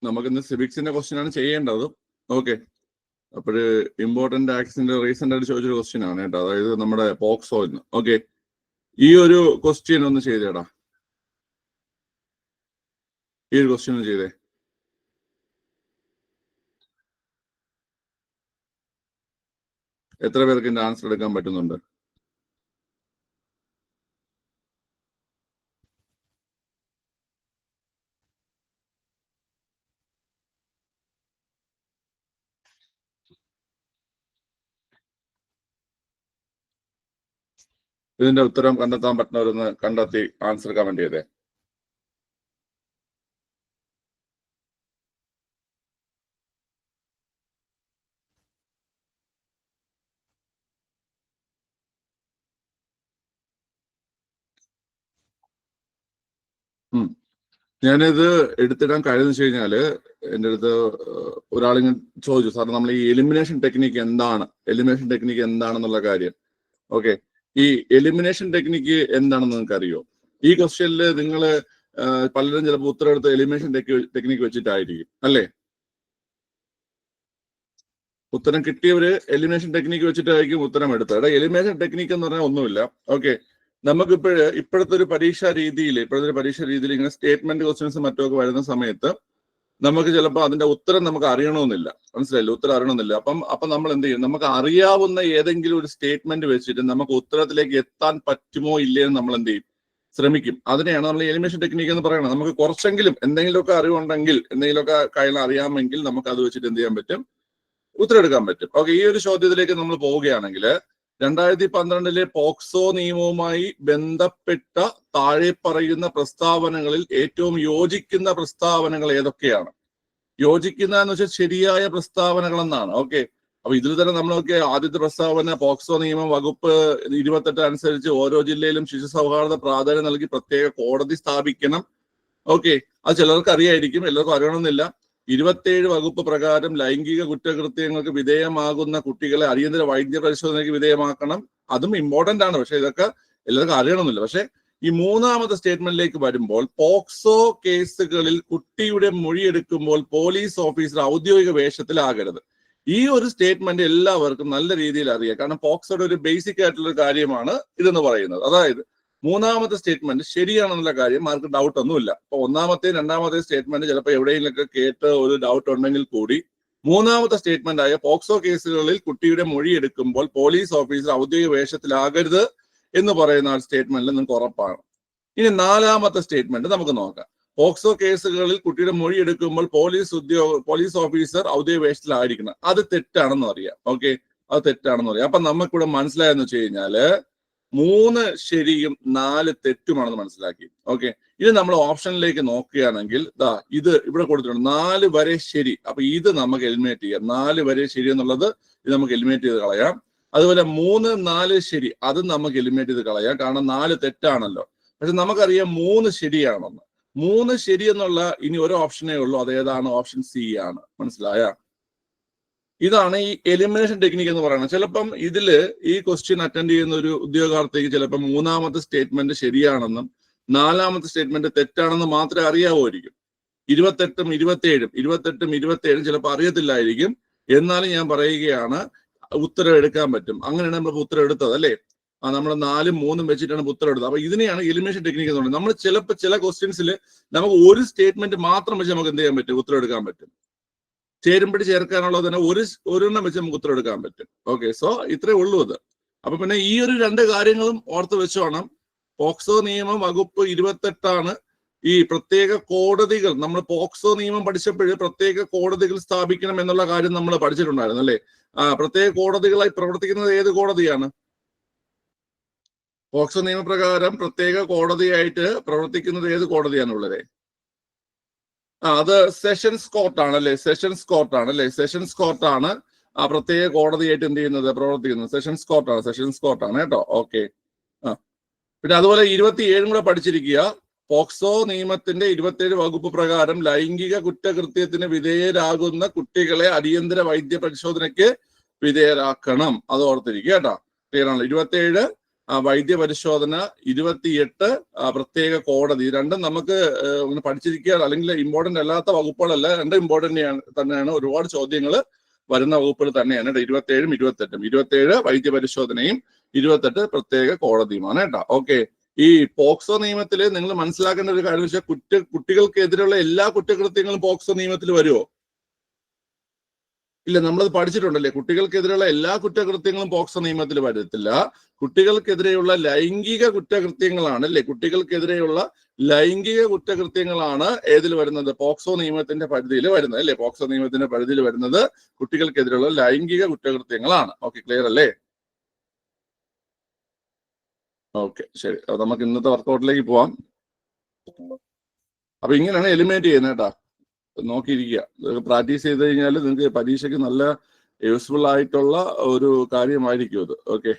നമുക്കിന്ന് സിവിക്സിന്റെ ക്വസ്റ്റ്യൻ ആണ് ചെയ്യേണ്ടത്. ഓക്കെ, അപ്പോഴ് ഇമ്പോർട്ടന്റ് ആക്സിന്റെ റീസെന്റ് ആയിട്ട് ചോദിച്ചൊരു ക്വസ്റ്റ്യൻ ആണ് കേട്ടോ, അതായത് നമ്മുടെ പോക്സോന്ന്. ഓക്കെ, ഈ ഒരു ക്വസ്റ്റ്യൻ ഒന്ന് ചെയ്തേടാ, ഈ ഒരു ക്വസ്റ്റ്യൻ ഒന്ന് ചെയ്തേ. എത്ര പേർക്ക് ഇതിന്റെ ആൻസർ എടുക്കാൻ പറ്റുന്നുണ്ട്? ഇതിന്റെ ഉത്തരം കണ്ടെത്താൻ പറ്റുന്നവരൊന്ന് കണ്ടെത്തി ആൻസർ കമന്റ് ചെയ്തേ. ഞാനിത് എടുത്തിടാൻ കാര്യം വെച്ച് കഴിഞ്ഞാല്, എൻ്റെ അടുത്ത് ഒരാളിങ്ങനെ ചോദിച്ചു, സാർ നമ്മൾ ഈ എലിമിനേഷൻ ടെക്നിക്ക് എന്താണെന്നുള്ള കാര്യം. ഓക്കെ, ഈ എലിമിനേഷൻ ടെക്നിക്ക് എന്താണെന്ന് നിങ്ങൾക്ക് അറിയോ? ഈ ക്വസ്റ്റ്യനിൽ നിങ്ങൾ പലരും ചിലപ്പോൾ ഉത്തരം എടുത്ത് എലിമിനേഷൻ ടെക്നിക്ക് വെച്ചിട്ടായിരിക്കും അല്ലേ? ഉത്തരം കിട്ടിയവര് എലിമിനേഷൻ ടെക്നിക്ക് വെച്ചിട്ടായിരിക്കും ഉത്തരം എടുത്തത്. എലിമിനേഷൻ ടെക്നിക്ക് എന്ന് പറഞ്ഞാൽ ഒന്നുമില്ല. ഓക്കെ, നമുക്കിപ്പോഴ് ഇപ്പോഴത്തെ ഒരു പരീക്ഷാ രീതിയിൽ ഇങ്ങനെ സ്റ്റേറ്റ്മെന്റ് ക്വസ്റ്റ്യൻസ് മറ്റൊക്കെ വരുന്ന സമയത്ത് നമുക്ക് ചിലപ്പോൾ അതിന്റെ ഉത്തരം നമുക്ക് അറിയണമെന്നില്ല. മനസ്സിലായില്ല? ഉത്തരം അറിയണമെന്നില്ല. അപ്പം നമ്മൾ എന്ത് ചെയ്യും? നമുക്ക് അറിയാവുന്ന ഏതെങ്കിലും ഒരു സ്റ്റേറ്റ്മെന്റ് വെച്ചിട്ട് നമുക്ക് ഉത്തരത്തിലേക്ക് എത്താൻ പറ്റുമോ ഇല്ലയെന്ന് നമ്മൾ എന്ത് ചെയ്യും? ശ്രമിക്കും. അതിനെയാണ് നമ്മൾ എലിമിനേഷൻ ടെക്നിക്ക് എന്ന് പറയുന്നത്. നമുക്ക് കുറച്ചെങ്കിലും എന്തെങ്കിലുമൊക്കെ അറിവുണ്ടെങ്കിൽ, എന്തെങ്കിലുമൊക്കെ കാര്യങ്ങൾ അറിയാമെങ്കിൽ നമുക്ക് അത് വെച്ചിട്ട് എന്ത് ചെയ്യാൻ പറ്റും? ഉത്തരം എടുക്കാൻ പറ്റും. ഓക്കെ, ഈ ഒരു ചോദ്യത്തിലേക്ക് നമ്മൾ പോവുകയാണെങ്കിൽ, 2012 പോക്സോ നിയമവുമായി ബന്ധപ്പെട്ട താഴെ പറയുന്ന പ്രസ്താവനകളിൽ ഏറ്റവും യോജിക്കുന്ന പ്രസ്താവനകൾ ഏതൊക്കെയാണ്? യോജിക്കുന്ന എന്ന് വെച്ചാൽ ശരിയായ പ്രസ്താവനകൾ എന്നാണ്. ഓക്കെ, അപ്പൊ ഇതിൽ തന്നെ നമ്മൾ നോക്കിയ ആദ്യത്തെ പ്രസ്താവന, പോക്സോ നിയമം വകുപ്പ് 28 അനുസരിച്ച് ഓരോ ജില്ലയിലും ശിശു സൗഹാർദ്ദ പ്രാധാന്യം നൽകി പ്രത്യേക കോടതി സ്ഥാപിക്കണം. ഓക്കെ, അത് ചിലർക്ക് അറിയായിരിക്കും, എല്ലാവർക്കും അറിയണമെന്നില്ല. 27 വകുപ്പ് പ്രകാരം ലൈംഗിക കുറ്റകൃത്യങ്ങൾക്ക് വിധേയമാകുന്ന കുട്ടികളെ അടിയന്തര വൈദ്യ പരിശോധനയ്ക്ക് വിധേയമാക്കണം. അതും ഇമ്പോർട്ടന്റ് ആണ്, പക്ഷെ ഇതൊക്കെ എല്ലാവർക്കും അറിയണമെന്നില്ല. പക്ഷെ ഈ മൂന്നാമത്തെ സ്റ്റേറ്റ്മെന്റിലേക്ക് വരുമ്പോൾ, പോക്സോ കേസുകളിൽ കുട്ടിയുടെ മൊഴിയെടുക്കുമ്പോൾ പോലീസ് ഓഫീസർ ഔദ്യോഗിക വേഷത്തിലാകരുത്. ഈ ഒരു സ്റ്റേറ്റ്മെന്റ് എല്ലാവർക്കും നല്ല രീതിയിൽ അറിയാം. കാരണം പോക്സോയുടെ ഒരു ബേസിക് ആയിട്ടുള്ള ഒരു കാര്യമാണ് ഇതെന്ന് പറയുന്നത്. അതായത് മൂന്നാമത്തെ സ്റ്റേറ്റ്മെന്റ് ശരിയാണെന്നുള്ള കാര്യം ആർക്കും ഡൗട്ട് ഒന്നുമില്ല. അപ്പൊ ഒന്നാമത്തെ രണ്ടാമത്തെ സ്റ്റേറ്റ്മെന്റ് ചിലപ്പോൾ എവിടെയെങ്കിലൊക്കെ കേട്ട് ഒരു ഡൗട്ട് ഉണ്ടെങ്കിൽ കൂടി മൂന്നാമത്തെ സ്റ്റേറ്റ്മെന്റ് ആയ പോക്സോ കേസുകളിൽ കുട്ടിയുടെ മൊഴി എടുക്കുമ്പോൾ പോലീസ് ഓഫീസർ ഔദ്യോഗിക വേഷത്തിലാകരുത് എന്ന് പറയുന്ന ആ സ്റ്റേറ്റ്മെന്റിൽ നിങ്ങൾക്ക് ഉറപ്പാണ്. ഇനി നാലാമത്തെ സ്റ്റേറ്റ്മെന്റ് നമുക്ക് നോക്കാം. പോക്സോ കേസുകളിൽ കുട്ടിയുടെ മൊഴി എടുക്കുമ്പോൾ പോലീസ് ഓഫീസർ ഔദ്യോഗിക വേഷത്തിലായിരിക്കണം. അത് തെറ്റാണെന്ന് അറിയാം. ഓക്കെ, അത് തെറ്റാണെന്ന് അറിയാം. അപ്പൊ നമുക്കിവിടെ മനസ്സിലായെന്ന് വെച്ച് കഴിഞ്ഞാല് 3 ശരിയും 4 തെറ്റുമാണെന്ന് മനസ്സിലാക്കി. ഓക്കെ, ഇത് നമ്മൾ ഓപ്ഷനിലേക്ക് നോക്കുകയാണെങ്കിൽ ഇത് ഇവിടെ കൊടുത്തിട്ടുണ്ട് 4 വരെ ശരി. അപ്പൊ ഇത് നമുക്ക് എലിമിനേറ്റ് ചെയ്യാം. 4 വരെ ശരി എന്നുള്ളത് ഇത് നമുക്ക് എലിമിനേറ്റ് ചെയ്ത് കളയാം. അതുപോലെ 3, 4 ശരി, അതും നമുക്ക് എലിമിനേറ്റ് ചെയ്ത് കളയാം, കാരണം 4 തെറ്റാണല്ലോ. പക്ഷെ നമുക്കറിയാം 3 ശരിയാണെന്ന്. 3 ശരി എന്നുള്ള ഇനി ഒരു ഓപ്ഷനേ ഉള്ളൂ. അതേതാണ്? ഓപ്ഷൻ സി ആണ്. മനസ്സിലായ? ഇതാണ് ഈ എലിമിനേഷൻ ടെക്നിക്ക് എന്ന് പറയുന്നത്. ചിലപ്പം ഇതില് ഈ ക്വസ്റ്റ്യൻ അറ്റൻഡ് ചെയ്യുന്ന ഒരു ഉദ്യോഗാർത്ഥിക്ക് ചിലപ്പോൾ മൂന്നാമത്തെ സ്റ്റേറ്റ്മെന്റ് ശരിയാണെന്നും 4ാമത്തെ സ്റ്റേറ്റ്മെന്റ് തെറ്റാണെന്നും മാത്രമേ അറിയാവുമായിരിക്കും. 28ഉം 27ഉം ചിലപ്പോൾ അറിയത്തില്ലായിരിക്കും. എന്നാലും ഞാൻ പറയുകയാണ്, ഉത്തരം എടുക്കാൻ പറ്റും. അങ്ങനെയാണ് നമ്മൾ ഉത്തരം എടുത്തത് അല്ലേ? നമ്മൾ 4ഉം 3ഉം വെച്ചിട്ടാണ് ഉത്തരം എടുത്തത്. അപ്പൊ ഇതിനെയാണ് എലിമിനേഷൻ ടെക്നിക്ക് എന്ന് പറയുന്നത്. നമ്മൾ ചിലപ്പോൾ ചില ക്വസ്റ്റ്യൻസിൽ നമുക്ക് ഒരു സ്റ്റേറ്റ്മെന്റ് മാത്രം വെച്ച് നമുക്ക് എന്ത് ചെയ്യാൻ പറ്റും? ഉത്തരം എടുക്കാൻ പറ്റും. ചേരുമ്പടി ചേർക്കാനുള്ളത് തന്നെ ഒരെണ്ണം വെച്ച് നമുക്ക് ഉത്തരം എടുക്കാൻ പറ്റും. ഓക്കെ, സോ ഇത്രേ ഉള്ളൂ അത്. അപ്പൊ പിന്നെ ഈ ഒരു 2 കാര്യങ്ങളും ഓർത്ത് വെച്ചോണം. പോക്സോ നിയമം വകുപ്പ് 28 ഈ പ്രത്യേക കോടതികൾ, നമ്മൾ പോക്സോ നിയമം പഠിച്ചപ്പോൾ പ്രത്യേക കോടതികൾ സ്ഥാപിക്കണം എന്നുള്ള കാര്യം നമ്മൾ പഠിച്ചിട്ടുണ്ടായിരുന്നു അല്ലേ? പ്രത്യേക കോടതികളായി പ്രവർത്തിക്കുന്നത് ഏത് കോടതിയാണ്? പോക്സോ നിയമപ്രകാരം പ്രത്യേക കോടതിയായിട്ട് പ്രവർത്തിക്കുന്നത് ഏത് കോടതിയാണുള്ളത്? അത് സെഷൻസ് കോർട്ടാണ് അല്ലേ? സെഷൻസ് കോർട്ടാണ് ആ പ്രത്യേക കോടതിയായിട്ട് എന്ത് ചെയ്യുന്നത്? പ്രവർത്തിക്കുന്നത് സെഷൻസ് കോർട്ടാണ് കേട്ടോ. ഓക്കെ, പിന്നെ അതുപോലെ 27 കൂടെ പഠിച്ചിരിക്കുക. പോക്സോ നിയമത്തിന്റെ 27 വകുപ്പ് പ്രകാരം ലൈംഗിക കുറ്റകൃത്യത്തിന് വിധേയരാകുന്ന കുട്ടികളെ അടിയന്തര വൈദ്യ പരിശോധനയ്ക്ക് വിധേയരാക്കണം. അത് ഓർത്തിരിക്കുക കേട്ടോ. ക്ലിയർ ആണല്ലോ? 27 വൈദ്യ പരിശോധന, 28 പ്രത്യേക കോടതി. രണ്ടും നമുക്ക് പഠിച്ചിരിക്കുക അല്ലെങ്കിൽ ഇമ്പോർട്ടന്റ് അല്ലാത്ത വകുപ്പുകളല്ല, രണ്ടും ഇമ്പോർട്ടന്റ് തന്നെയാണ്. ഒരുപാട് ചോദ്യങ്ങൾ വരുന്ന വകുപ്പുകൾ തന്നെയാണ്. 27ഉം 28ഉം. 27 വൈദ്യ പരിശോധനയും 28 പ്രത്യേക കോടതിയുമാണ് കേട്ടോ. ഓക്കെ, ഈ പോക്സോ നിയമത്തിൽ നിങ്ങൾ മനസ്സിലാക്കേണ്ട ഒരു കാര്യം വെച്ചാൽ കുട്ടികൾക്കെതിരെയുള്ള എല്ലാ കുറ്റകൃത്യങ്ങളും പോക്സോ നിയമത്തിൽ വരുമോ? ഇല്ല, നമ്മളത് പഠിച്ചിട്ടുണ്ടല്ലേ. കുട്ടികൾക്കെതിരെയുള്ള എല്ലാ കുറ്റകൃത്യങ്ങളും പോക്സോ നിയമത്തിൽ വരത്തില്ല. കുട്ടികൾക്കെതിരെയുള്ള ലൈംഗിക കുറ്റകൃത്യങ്ങളാണ് അല്ലെ, കുട്ടികൾക്കെതിരെയുള്ള ലൈംഗിക കുറ്റകൃത്യങ്ങളാണ് ഏതിൽ വരുന്നത്? പോക്സോ നിയമത്തിന്റെ പരിധിയിൽ വരുന്നത് അല്ലെ. പോക്സോ നിയമത്തിന്റെ പരിധിയിൽ വരുന്നത് കുട്ടികൾക്കെതിരെയുള്ള ലൈംഗിക കുറ്റകൃത്യങ്ങളാണ്. ഓക്കെ, ക്ലിയർ അല്ലേ? ഓക്കെ, ശരി. അപ്പൊ നമുക്ക് ഇന്നത്തെ വർക്കൗട്ടിലേക്ക് പോവാം. അപ്പൊ ഇങ്ങനെയാണ് എലിമിനേറ്റ് ചെയ്യുന്നത് കേട്ടാ. നോക്കിയിരിക്കുക, പ്രാക്ടീസ് ചെയ്ത് കഴിഞ്ഞാൽ നിങ്ങൾക്ക് പരീക്ഷയ്ക്ക് നല്ല യൂസ്ഫുൾ ആയിട്ടുള്ള ഒരു കാര്യമായിരിക്കും അത്. ഓക്കെ,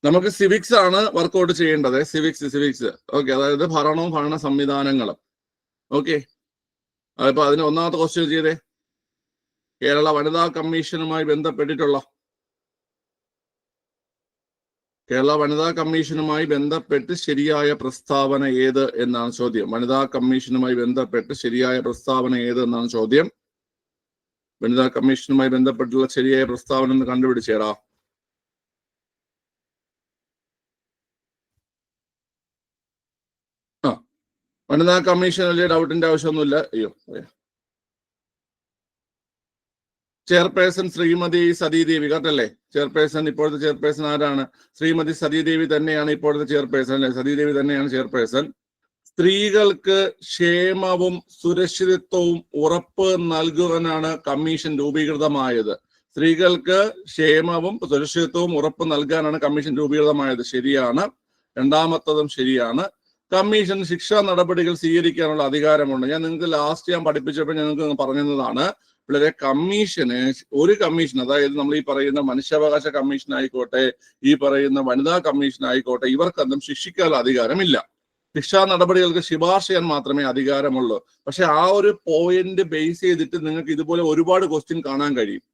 നമുക്ക് സിവിക്സ് ആണ് വർക്കൗട്ട് ചെയ്യേണ്ടത്. സിവിക്സ്. ഓക്കെ, അതായത് ഭരണവും ഭരണ സംവിധാനങ്ങളും. ഓക്കെ, അപ്പൊ അതിന് ഒന്നാമത്തെ ക്വസ്റ്റ്യൻ ചെയ്തേ. കേരള വനിതാ കമ്മീഷനുമായി ബന്ധപ്പെട്ടിട്ടുള്ള കേരള വനിതാ കമ്മീഷനുമായി ബന്ധപ്പെട്ട് ശരിയായ പ്രസ്താവന ഏത് എന്നാണ് ചോദ്യം. വനിതാ കമ്മീഷനുമായി ബന്ധപ്പെട്ട് ശരിയായ പ്രസ്താവന ഏത് എന്നാണ് ചോദ്യം. വനിതാ കമ്മീഷനുമായി ബന്ധപ്പെട്ടുള്ള ശരിയായ പ്രസ്താവന എന്ന് കണ്ടുപിടിച്ചേടാ. വനിതാ കമ്മീഷൻ വലിയ ഡൗട്ടിന്റെ ആവശ്യമൊന്നുമില്ല. അയ്യോ, ചെയർപേഴ്സൺ ശ്രീമതി സതീദേവി, കറക്റ്റല്ലേ? ചെയർപേഴ്സൺ, ഇപ്പോഴത്തെ ചെയർപേഴ്സൺ ആരാണ്? ശ്രീമതി സതീദേവി തന്നെയാണ് ഇപ്പോഴത്തെ ചെയർപേഴ്സൺ അല്ലെ. സതീദേവി തന്നെയാണ് ചെയർപേഴ്സൺ. സ്ത്രീകൾക്ക് ക്ഷേമവും സുരക്ഷിതത്വവും ഉറപ്പ് നൽകുവാനാണ് കമ്മീഷൻ രൂപീകൃതമായത്. സ്ത്രീകൾക്ക് ക്ഷേമവും സുരക്ഷിതത്വവും ഉറപ്പ് നൽകാനാണ് കമ്മീഷൻ രൂപീകൃതമായത്. ശരിയാണ്. രണ്ടാമത്തതും ശരിയാണ്. കമ്മീഷൻ ശിക്ഷാ നടപടികൾ സ്വീകരിക്കാനുള്ള അധികാരമുണ്ട്. ഞാൻ നിങ്ങൾക്ക് ലാസ്റ്റ് പഠിപ്പിച്ചപ്പോൾ ഞാൻ നിങ്ങൾക്ക് പറഞ്ഞതാണ്, വളരെ കമ്മീഷന്, ഒരു കമ്മീഷൻ, അതായത് നമ്മൾ ഈ പറയുന്ന മനുഷ്യാവകാശ കമ്മീഷൻ ആയിക്കോട്ടെ, ഈ പറയുന്ന വനിതാ കമ്മീഷൻ ആയിക്കോട്ടെ, ഇവർക്കൊന്നും ശിക്ഷിക്കാനുള്ള അധികാരമില്ല. ശിക്ഷാ നടപടികൾക്ക് ശുപാർശ ചെയ്യാൻ മാത്രമേ അധികാരമുള്ളൂ. പക്ഷെ ആ ഒരു പോയിന്റ് ബേസ് ചെയ്തിട്ട് നിങ്ങൾക്ക് ഇതുപോലെ ഒരുപാട് ക്വസ്റ്റ്യൻ കാണാൻ കഴിയും.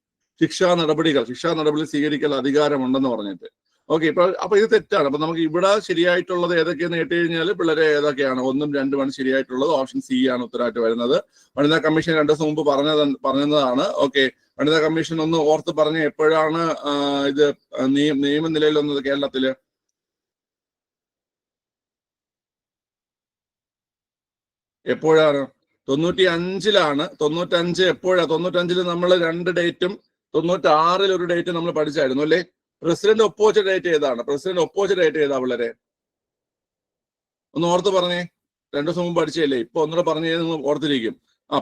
ശിക്ഷാ നടപടികൾ സ്വീകരിക്കാൻ അധികാരമുണ്ടെന്ന് പറഞ്ഞിട്ട്. ഓക്കെ, അപ്പൊ ഇത് തെറ്റാണ്. അപ്പൊ നമുക്ക് ഇവിടെ ശരിയായിട്ടുള്ളത് ഏതൊക്കെയെന്ന് കേട്ട് കഴിഞ്ഞാൽ പിള്ളേരെ ഏതൊക്കെയാണ്? 1ഉം 2ഉമാണ് ശരിയായിട്ടുള്ളത്. ഓപ്ഷൻ സി ആണ് ഉത്തരമായിട്ട് വരുന്നത്. വനിതാ കമ്മീഷൻ 2 ദിവസം മുമ്പ് പറഞ്ഞതാണ്. ഓക്കെ, വനിതാ കമ്മീഷൻ ഒന്ന് ഓർത്ത് പറഞ്ഞ എപ്പോഴാണ് ഇത് നിയമ നിലയിൽ വന്നത് കേരളത്തില്? എപ്പോഴാണ്? 95-ലാണ്. 95 എപ്പോഴാ? 95-ൽ നമ്മൾ 2 ഡേറ്റും 96-ൽ ഒരു ഡേറ്റ് നമ്മൾ പഠിച്ചായിരുന്നു അല്ലേ? പ്രസിഡന്റ് ഒപ്പുവെച്ച ഡേറ്റ് ഏതാണ്? വളരെ ഒന്ന് ഓർത്ത് പറഞ്ഞേ. 2 ദിവസം മുമ്പ് പഠിച്ചല്ലേ, ഇപ്പൊ ഒന്നുകൂടെ പറഞ്ഞു നിങ്ങൾ ഓർത്തിരിക്കും.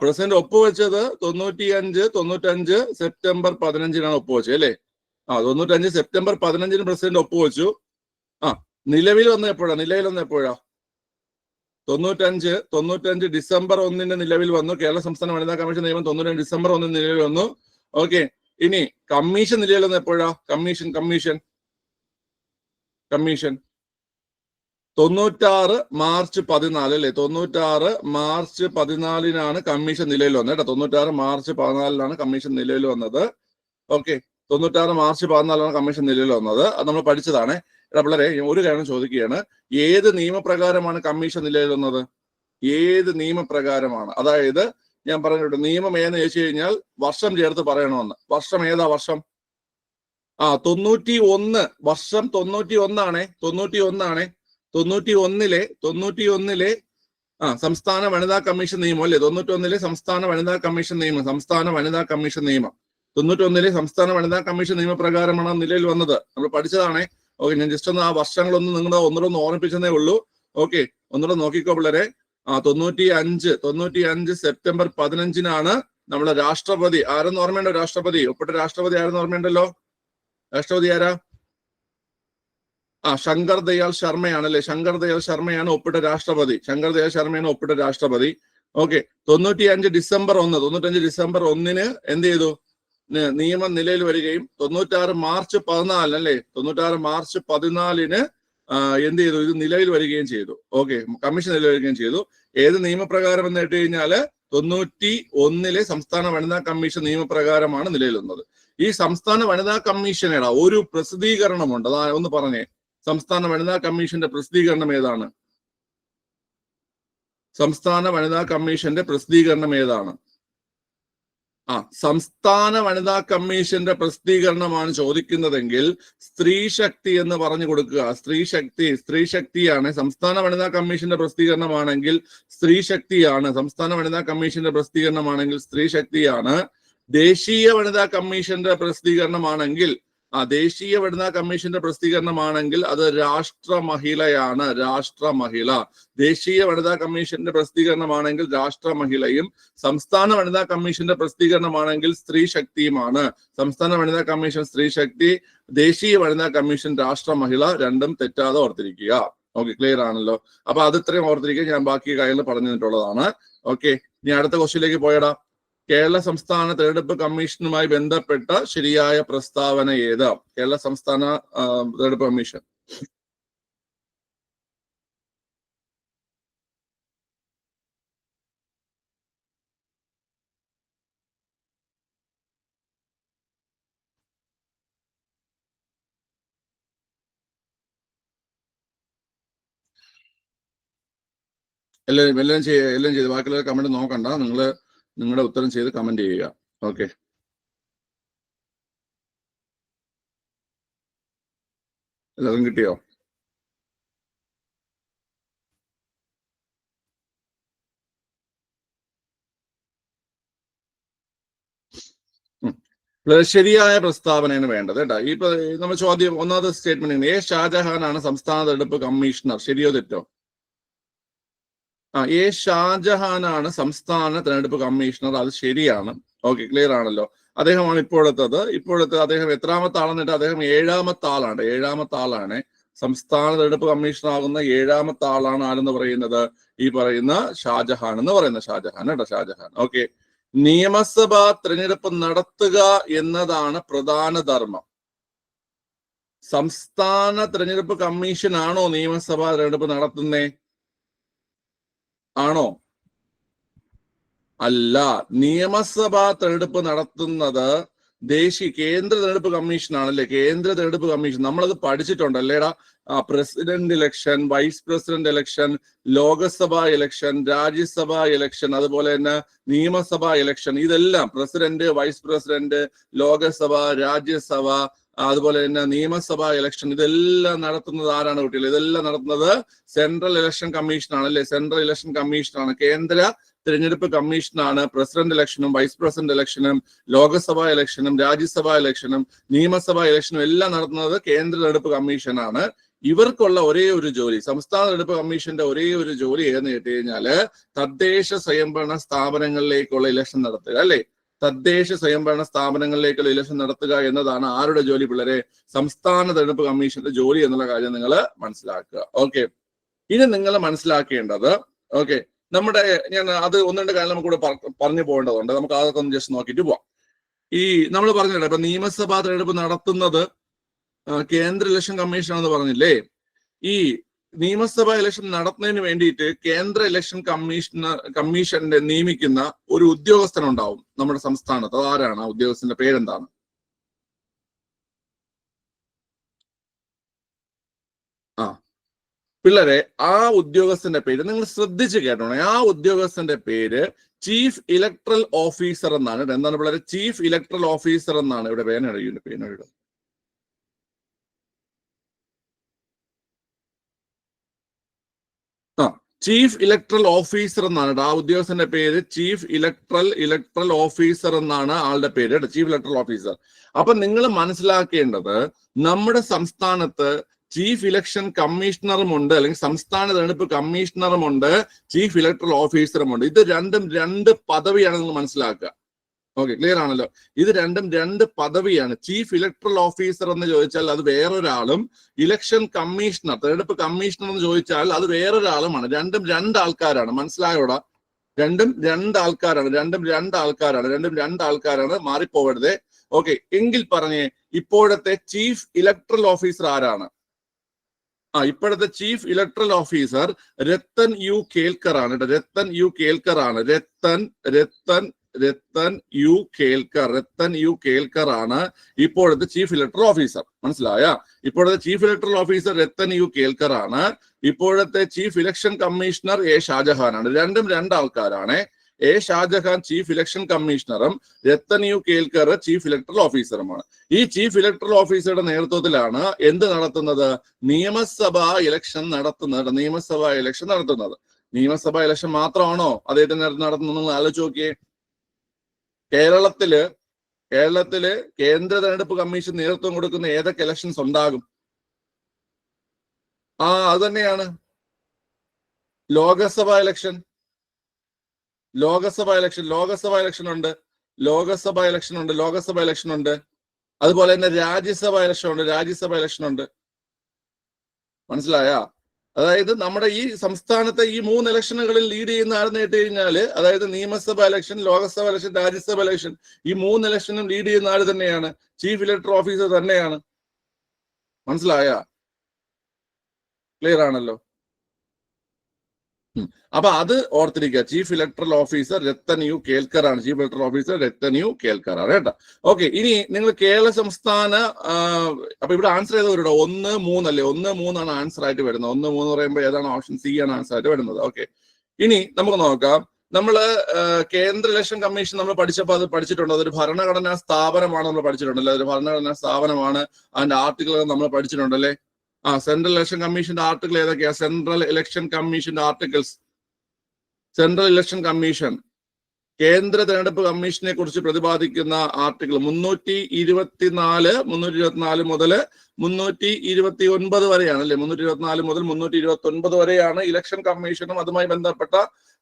പ്രസിഡന്റ് ഒപ്പുവെച്ചത് 95 സെപ്റ്റംബർ 15-നാണ് ഒപ്പുവെച്ചത് അല്ലേ? 95 സെപ്റ്റംബർ 15-ന് പ്രസിഡന്റ് ഒപ്പുവെച്ചു. നിലവിൽ വന്ന എപ്പോഴാ? 95 ഡിസംബർ 1-ന് നിലവിൽ വന്നു. കേരള സംസ്ഥാന വനിതാ കമ്മീഷൻ നിയമം 92 ഡിസംബർ 1-ന് നിലവിൽ വന്നു. ഓക്കെ, ഇനി കമ്മീഷൻ നിലവിൽ വന്ന എപ്പോഴാ? കമ്മീഷൻ 96 മാർച്ച് 14 അല്ലെ? 96 മാർച്ച് 14-നാണ് കമ്മീഷൻ നിലവിൽ വന്നത് കേട്ടോ. 96 മാർച്ച് 14-ലാണ് കമ്മീഷൻ നിലവിൽ വന്നത്. ഓക്കെ, 96 മാർച്ച് 14-ലാണ് കമ്മീഷൻ നിലവിൽ വന്നത്. അത് നമ്മൾ പഠിച്ചതാണ്. പിള്ളേരെ ഒരു കാര്യം ചോദിക്കുകയാണ്, ഏത് നിയമപ്രകാരമാണ് കമ്മീഷൻ നിലവിൽ വന്നത്? ഏത് നിയമപ്രകാരമാണ്? അതായത് ഞാൻ പറഞ്ഞിട്ടുണ്ട്, നിയമം ഏതെന്ന് ചോദിച്ചു കഴിഞ്ഞാൽ വർഷം ചേർത്ത് പറയണമെന്ന്. വർഷം ഏതാ? വർഷം 91. വർഷം 91-ആണേ. 91-ലെ സംസ്ഥാന വനിതാ കമ്മീഷൻ നിയമം അല്ലെ? 91-ലെ സംസ്ഥാന വനിതാ കമ്മീഷൻ നിയമം 91-ലെ സംസ്ഥാന വനിതാ കമ്മീഷൻ നിയമപ്രകാരമാണ് നിലവിൽ വന്നത്. നമ്മൾ പഠിച്ചതാണേ. ഓക്കെ, ഞാൻ ജസ്റ്റ് ഒന്ന് ആ വർഷങ്ങളൊന്നും നിങ്ങളുടെ ഒന്നുകൂടെ ഓർമ്മിപ്പിച്ചതേ ഉള്ളൂ. ഓക്കെ, ഒന്നുകൂടെ നോക്കിക്കോ പിള്ളേരെ. 95 സെപ്റ്റംബർ 15-നാണ് നമ്മുടെ രാഷ്ട്രപതി ആരെന്ന് ഓർമ്മയുണ്ടോ? ഒപ്പിട്ട രാഷ്ട്രപതി ആരെന്ന് ഓർമ്മയുണ്ടല്ലോ? രാഷ്ട്രപതി ആരാ? ശങ്കർ ദയാൽ ശർമ്മയാണ് അല്ലെ? ശങ്കർ ദയാൽ ശർമ്മയാണ് ഒപ്പിട്ട രാഷ്ട്രപതി. ഓക്കെ, 95 ഡിസംബർ 1-ന് എന്ത് ചെയ്തു? നിയമം നിലയിൽ വരികയും 96 മാർച്ച് 14 അല്ലേ? 96 മാർച്ച് 14-ന് എന്ത് ചെയ്തു? ഇത് നിലവിൽ വരികയും ചെയ്തു. ഓക്കെ, കമ്മീഷൻ നിലവിൽ വരികയും ചെയ്തു. ഏത് നിയമപ്രകാരം എന്ന് കേട്ട് കഴിഞ്ഞാല് 91-ലെ സംസ്ഥാന വനിതാ കമ്മീഷൻ നിയമപ്രകാരമാണ് നിലയിൽ വന്നത്. ഈ സംസ്ഥാന വനിതാ കമ്മീഷനേടാ ഒരു പ്രസിദ്ധീകരണമുണ്ട്, അതാ ഒന്ന് പറഞ്ഞേ. സംസ്ഥാന വനിതാ കമ്മീഷന്റെ പ്രസിദ്ധീകരണം ഏതാണ്? സംസ്ഥാന വനിതാ കമ്മീഷന്റെ പ്രസിദ്ധീകരണം ഏതാണ്? സംസ്ഥാന വനിതാ കമ്മീഷന്റെ പ്രസിദ്ധീകരണമാണ് ചോദിക്കുന്നതെങ്കിൽ സ്ത്രീ ശക്തി എന്ന് പറഞ്ഞു കൊടുക്കുക. സ്ത്രീ ശക്തിയാണ്. സംസ്ഥാന വനിതാ കമ്മീഷന്റെ പ്രസിദ്ധീകരണമാണെങ്കിൽ സ്ത്രീ ശക്തിയാണ്. സംസ്ഥാന വനിതാ കമ്മീഷന്റെ പ്രസിദ്ധീകരണമാണെങ്കിൽ സ്ത്രീ ശക്തിയാണ്. ദേശീയ വനിതാ കമ്മീഷന്റെ പ്രസിദ്ധീകരണമാണെങ്കിൽ ദേശീയ വനിതാ കമ്മീഷന്റെ പ്രസിദ്ധീകരണമാണെങ്കിൽ അത് രാഷ്ട്ര മഹിളയാണ്. രാഷ്ട്ര മഹിള. ദേശീയ വനിതാ കമ്മീഷന്റെ പ്രസിദ്ധീകരണമാണെങ്കിൽ രാഷ്ട്ര മഹിളയും, സംസ്ഥാന വനിതാ കമ്മീഷന്റെ പ്രസിദ്ധീകരണമാണെങ്കിൽ സ്ത്രീ ശക്തിയുമാണ്. സംസ്ഥാന വനിതാ കമ്മീഷൻ സ്ത്രീ ശക്തി, ദേശീയ വനിതാ കമ്മീഷൻ രാഷ്ട്ര മഹിള, രണ്ടും തെറ്റാതെ ഓർത്തിരിക്കുക. ഓക്കെ, ക്ലിയർ ആണല്ലോ. അപ്പൊ അത് ഇത്രയും ഓർത്തിരിക്കുക. ഞാൻ ബാക്കി കാര്യങ്ങൾ പറഞ്ഞു തന്നിട്ടുള്ളതാണ്. ഓക്കെ, ഇനി അടുത്ത ക്വസ്റ്റ്യനിലേക്ക് പോയടാ. കേരള സംസ്ഥാന തെരഞ്ഞെടുപ്പ് കമ്മീഷനുമായി ബന്ധപ്പെട്ട ശരിയായ പ്രസ്താവന ഏത്? കേരള സംസ്ഥാന തെരഞ്ഞെടുപ്പ് കമ്മീഷൻ എല്ലാം ചെയ്ത് ബാക്കിയുള്ള കമന്റ് നോക്കണ്ട. നിങ്ങളുടെ ഉത്തരം ചെയ്ത് കമന്റ് ചെയ്യുക. ഓക്കെ, എല്ലാവരും കിട്ടിയോ? ശരിയായ പ്രസ്താവനയാണ് വേണ്ടത് കേട്ടോ. ഇപ്പൊ നമ്മൾ ചോദ്യം ഒന്നാമത്തെ സ്റ്റേറ്റ്മെന്റ് എ ഷാജഹാനാണ് സംസ്ഥാന തെരഞ്ഞെടുപ്പ് കമ്മീഷണർ. ശരിയോ തെറ്റോ? എ ഷാജഹാനാണ് സംസ്ഥാന തെരഞ്ഞെടുപ്പ് കമ്മീഷണർ. അത് ശരിയാണ്. ഓക്കെ, ക്ലിയർ ആണല്ലോ. അദ്ദേഹമാണ് ഇപ്പോഴത്തെ അദ്ദേഹം എത്രാമത്തെ ആളെന്നിട്ട് അദ്ദേഹം ഏഴാമത്തെ ആളാണ്. സംസ്ഥാന തെരഞ്ഞെടുപ്പ് കമ്മീഷണർ ആകുന്ന ഏഴാമത്തെ ആളാണ് ആരെന്ന് പറയുന്നത്? ഈ പറയുന്ന ഷാജഹാൻ എന്ന് പറയുന്ന ഷാജഹാൻ കേട്ടോ, ഷാജഹാൻ. ഓക്കെ, നിയമസഭാ തെരഞ്ഞെടുപ്പ് നടത്തുക എന്നതാണ് പ്രധാന ധർമ്മം. സംസ്ഥാന തെരഞ്ഞെടുപ്പ് കമ്മീഷൻ ആണോ നിയമസഭാ തെരഞ്ഞെടുപ്പ് നടത്തുന്നേ? ആണോ? അല്ല. നിയമസഭാ തെരഞ്ഞെടുപ്പ് നടത്തുന്നത് കേന്ദ്ര തെരഞ്ഞെടുപ്പ് കമ്മീഷൻ ആണല്ലേ. കേന്ദ്ര തെരഞ്ഞെടുപ്പ് കമ്മീഷൻ നമ്മളത് പഠിച്ചിട്ടുണ്ടല്ലേടാ. President election, vice president election, Lok Sabha election, Rajya Sabha election, അതുപോലെ തന്നെ നിയമസഭാ ഇലക്ഷൻ, ഇതെല്ലാം president, vice president, Lok Sabha, Rajya Sabha, അതുപോലെ തന്നെ നിയമസഭാ ഇലക്ഷൻ, ഇതെല്ലാം നടത്തുന്നത് ആരാണ് കുട്ടികൾ? ഇതെല്ലാം നടത്തുന്നത് സെൻട്രൽ ഇലക്ഷൻ കമ്മീഷൻ ആണല്ലേ. സെൻട്രൽ ഇലക്ഷൻ കമ്മീഷനാണ്, കേന്ദ്ര തിരഞ്ഞെടുപ്പ് കമ്മീഷനാണ്. പ്രസിഡന്റ് ഇലക്ഷനും വൈസ് പ്രസിഡന്റ് ഇലക്ഷനും ലോകസഭാ ഇലക്ഷനും രാജ്യസഭാ ഇലക്ഷനും നിയമസഭാ ഇലക്ഷനും എല്ലാം നടത്തുന്നത് കേന്ദ്ര തെരഞ്ഞെടുപ്പ് കമ്മീഷനാണ്. ഇവർക്കുള്ള ഒരേ ഒരു ജോലി, സംസ്ഥാന തെരഞ്ഞെടുപ്പ് കമ്മീഷന്റെ ഒരേ ഒരു ജോലി ഏതെന്ന് കേട്ട് കഴിഞ്ഞാല് തദ്ദേശ സ്വയംഭരണ സ്ഥാപനങ്ങളിലേക്കുള്ള ഇലക്ഷൻ നടത്തുക അല്ലെ. തദ്ദേശ സ്വയംഭരണ സ്ഥാപനങ്ങളിലേക്കുള്ള ഇലക്ഷൻ നടത്തുക എന്നതാണ് ആരുടെ ജോലി പിള്ളേരെ? സംസ്ഥാന തെരഞ്ഞെടുപ്പ് കമ്മീഷന്റെ ജോലി എന്നുള്ള കാര്യം നിങ്ങൾ മനസ്സിലാക്കുക. ഓക്കെ, ഇനി നിങ്ങൾ മനസ്സിലാക്കേണ്ടത് ഓക്കെ ഞാൻ അത് ഒന്ന് രണ്ട് കാര്യം നമുക്കിവിടെ പറഞ്ഞു പോകേണ്ടതുണ്ട്. നമുക്ക് അതൊക്കെ ഒന്ന് ജസ്റ്റ് നോക്കിയിട്ട് പോവാം. ഈ നമ്മൾ പറഞ്ഞില്ല ഇപ്പൊ നിയമസഭാ തെരഞ്ഞെടുപ്പ് നടത്തുന്നത് കേന്ദ്ര ഇലക്ഷൻ കമ്മീഷൻ എന്ന് പറഞ്ഞില്ലേ. ഈ നിയമസഭാ ഇലക്ഷൻ നടത്തുന്നതിന് വേണ്ടിയിട്ട് കേന്ദ്ര ഇലക്ഷൻ കമ്മീഷന്റെ നിയമിക്കുന്ന ഒരു ഉദ്യോഗസ്ഥൻ ഉണ്ടാവും നമ്മുടെ സംസ്ഥാനത്ത്. അതാരാണ്? ആ ഉദ്യോഗസ്ഥന്റെ പേരെന്താണ്? പിള്ളേരെ, ആ ഉദ്യോഗസ്ഥന്റെ പേര് നിങ്ങൾ ശ്രദ്ധിച്ച് കേട്ടോണേ. ആ ഉദ്യോഗസ്ഥന്റെ പേര് ചീഫ് ഇലക്ട്രൽ ഓഫീസർ എന്നാണ്. എന്താണ് പിള്ളേരെ? ചീഫ് ഇലക്ട്രൽ ഓഫീസർ എന്നാണ്. ഇവിടെ പേനയുടെ ചീഫ് ഇലക്ട്രൽ ഓഫീസർ എന്നാണ്. ആ ഉദ്യോഗസ്ഥന്റെ പേര് ചീഫ് ഇലക്ട്രൽ ഓഫീസർ എന്നാണ് ആളുടെ പേര്, ചീഫ് ഇലക്ട്രൽ ഓഫീസർ. അപ്പൊ നിങ്ങൾ മനസ്സിലാക്കേണ്ടത് നമ്മുടെ സംസ്ഥാനത്ത് ചീഫ് ഇലക്ഷൻ കമ്മീഷണറുമുണ്ട്, അല്ലെങ്കിൽ സംസ്ഥാന തെരഞ്ഞെടുപ്പ് കമ്മീഷണറുമുണ്ട്, ചീഫ് ഇലക്ട്രൽ ഓഫീസറുമുണ്ട്. ഇത് രണ്ടും രണ്ട് പദവിയാണ് നിങ്ങൾ മനസ്സിലാക്കുക. ഓക്കെ, ക്ലിയർ ആണല്ലോ. ഇത് രണ്ടും രണ്ട് പദവിയാണ്. ചീഫ് ഇലക്ട്രൽ ഓഫീസർ എന്ന് ചോദിച്ചാൽ അത് വേറൊരാളും, ഇലക്ഷൻ കമ്മീഷണർ തെരഞ്ഞെടുപ്പ് കമ്മീഷണർ എന്ന് ചോദിച്ചാൽ അത് വേറൊരാളുമാണ്. രണ്ടും രണ്ടാൾക്കാരാണ്. മനസ്സിലായോടാ? രണ്ടും രണ്ടാൾക്കാരാണ്. മാറിപ്പോവരുതേ. ഓക്കെ, എങ്കിൽ പറഞ്ഞേ ഇപ്പോഴത്തെ ചീഫ് ഇലക്ട്രൽ ഓഫീസർ ആരാണ്? ഇപ്പോഴത്തെ chief electoral officer Ratan U Kelkar ആണ്. രത്തൻ രത്തൻ യു കേൽക്കർ ആണ് ഇപ്പോഴത്തെ ചീഫ് ഇലക്ടറൽ ഓഫീസർ. മനസ്സിലായ? ഇപ്പോഴത്തെ chief electoral officer Ratan U Kelkar ആണ്. ഇപ്പോഴത്തെ chief election commissioner A Shajahan ആണ്. രണ്ടും രണ്ടാൾക്കാരാണ്. എ ഷാജഹാൻ ചീഫ് ഇലക്ഷൻ കമ്മീഷണറും Rathan U Kelkar chief electoral ഓഫീസറുമാണ്. ഈ ചീഫ് ഇലക്ടറൽ ഓഫീസറുടെ നേതൃത്വത്തിലാണ് എന്ത് നടത്തുന്നത്? നിയമസഭാ ഇലക്ഷൻ നടത്തുന്നത്. നിയമസഭാ ഇലക്ഷൻ മാത്രമാണോ അദ്ദേഹത്തിന് നടത്തുന്നത്? ആലോചിച്ച് നോക്കിയേ. കേരളത്തില് കേന്ദ്ര തെരഞ്ഞെടുപ്പ് കമ്മീഷൻ നേതൃത്വം കൊടുക്കുന്ന ഏതൊക്കെ ഇലക്ഷൻസ് ഉണ്ടാകും? അത് തന്നെയാണ് ലോകസഭാ ഇലക്ഷൻ ഉണ്ട്. അതുപോലെ തന്നെ രാജ്യസഭാ ഇലക്ഷൻ ഉണ്ട്. മനസ്സിലായ? അതായത് നമ്മുടെ ഈ സംസ്ഥാനത്തെ ഈ 3 ഇലക്ഷനുകളിൽ ലീഡ് ചെയ്യുന്ന ആരെന്ന് കേട്ട് കഴിഞ്ഞാല്, അതായത് നിയമസഭാ election, Lok Sabha election, Rajya Sabha election, ഈ 3 ഇലക്ഷനും ലീഡ് ചെയ്യുന്ന ആര് തന്നെയാണ്? ചീഫ് ഇലക്ടറൽ ഓഫീസർ തന്നെയാണ്. മനസ്സിലായ? ക്ലിയർ ആണല്ലോ? അപ്പൊ അത് ഓർത്തിരിക്കുക. Chief electoral officer Ratan U Kelkar ആണ്. കേട്ടോ. ഓക്കെ, ഇനി നിങ്ങൾ കേരള സംസ്ഥാന അപ്പൊ ഇവിടെ ആൻസർ ചെയ്തവരുടെ 1, 3 അല്ലേ? 1, 3 ആണ് ആൻസർ ആയിട്ട് വരുന്നത്. 1, 3 പറയുമ്പോൾ ഏതാണ്? ഓപ്ഷൻ സി ആണ് ആൻസർ ആയിട്ട് വരുന്നത്. ഓക്കെ, ഇനി നമുക്ക് നോക്കാം. നമ്മള് കേന്ദ്ര ഇലക്ഷൻ കമ്മീഷൻ നമ്മൾ പഠിച്ചപ്പോൾ അത് പഠിച്ചിട്ടുണ്ട്. അതൊരു ഭരണഘടനാ സ്ഥാപനമാണ് നമ്മൾ പഠിച്ചിട്ടുണ്ടല്ലോ. അതൊരു ഭരണഘടനാ സ്ഥാപനമാണ്. അതിന്റെ ആർട്ടിക്കിളുകൾ നമ്മൾ പഠിച്ചിട്ടുണ്ടല്ലേ? സെൻട്രൽ ഇലക്ഷൻ കമ്മീഷന്റെ ആർട്ടിക്കിൾ ഏതൊക്കെയാ? സെൻട്രൽ ഇലക്ഷൻ കമ്മീഷന്റെ ആർട്ടിക്കിൾസ്. സെൻട്രൽ ഇലക്ഷൻ കമ്മീഷൻ കേന്ദ്ര തെരഞ്ഞെടുപ്പ് കമ്മീഷനെ കുറിച്ച് പ്രതിപാദിക്കുന്ന ആർട്ടിക്കിൾ 324 മുതൽ 329 വരെയാണ് അല്ലെ? 324 മുതൽ 329 വരെയാണ് ഇലക്ഷൻ കമ്മീഷനും അതുമായി ബന്ധപ്പെട്ട